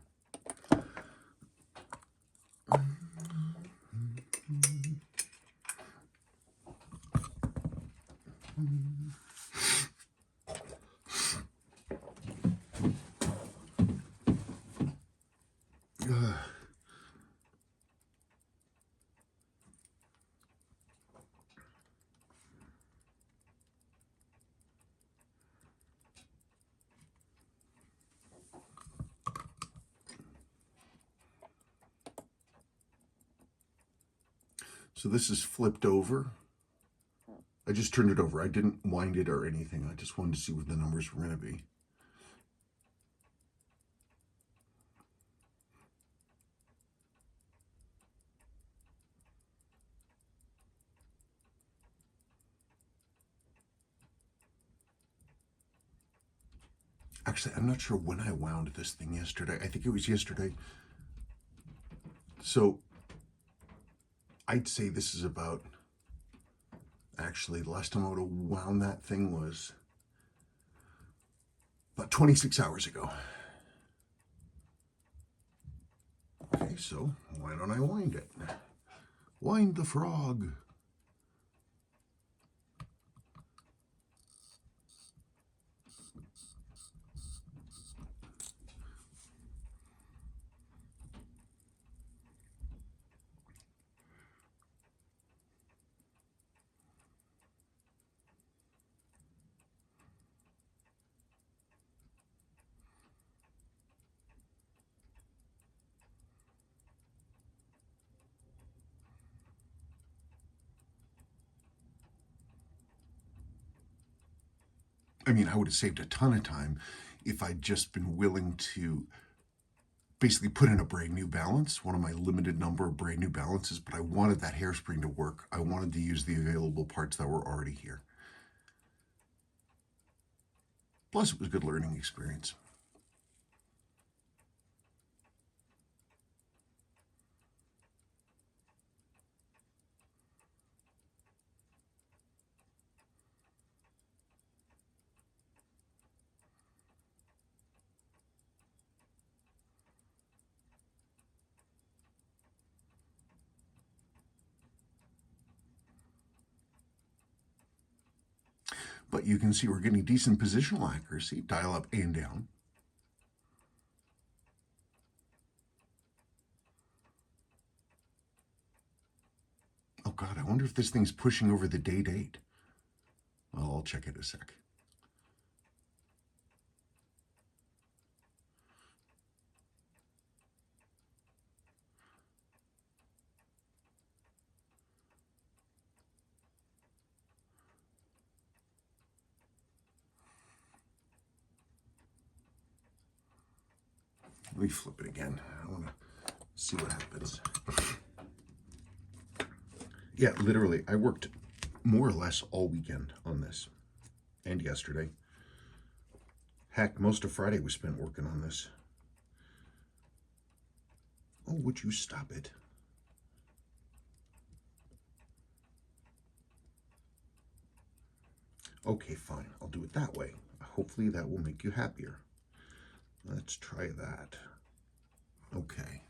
So this is flipped over. I just turned it over. I didn't wind it or anything. I just wanted to see what the numbers were going to be. Actually, I'm not sure when I wound this thing yesterday. I think it was yesterday. So I'd say this is about, actually, the last time I would have wound that thing was about 26 hours ago. Okay, so why don't I wind it? Wind the frog. I mean, I would have saved a ton of time if I'd just been willing to basically put in a brand new balance, one of my limited number of brand new balances, but I wanted that hairspring to work. I wanted to use the available parts that were already here. Plus, it was a good learning experience. But you can see we're getting decent positional accuracy, dial up and down. Oh God, I wonder if this thing's pushing over the day date. Well, I'll check it a sec. Let me flip it again. I want to see what happens. Yeah, literally, I worked more or less all weekend on this and yesterday. Heck, most of Friday was spent working on this. Oh, would you stop it? Okay, fine. I'll do it that way. Hopefully that will make you happier. Let's try that. Okay.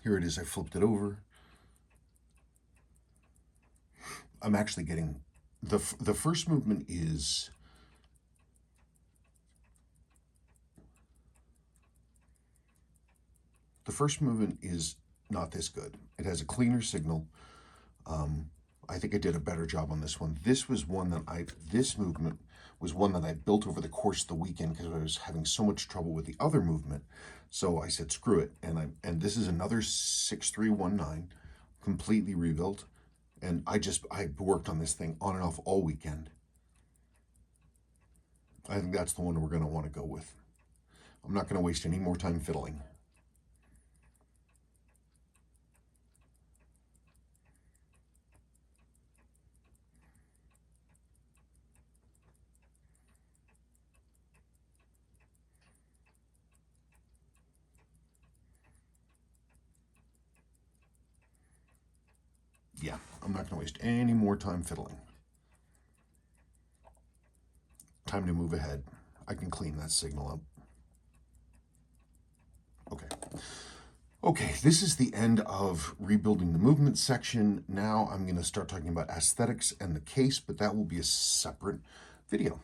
Here it is. I flipped it over. I'm actually getting the first movement is not this good. It has a cleaner signal. I think I did a better job on this one. This movement was one that I built over the course of the weekend because I was having so much trouble with the other movement. So I said, screw it. And this is another 6319, completely rebuilt. And I worked on this thing on and off all weekend. I think that's the one we're going to want to go with. I'm not going to waste any more time fiddling. Yeah, I'm not going to waste any more time fiddling. Time to move ahead. I can clean that signal up. Okay. Okay, this is the end of rebuilding the movement section. Now I'm going to start talking about aesthetics and the case, but that will be a separate video.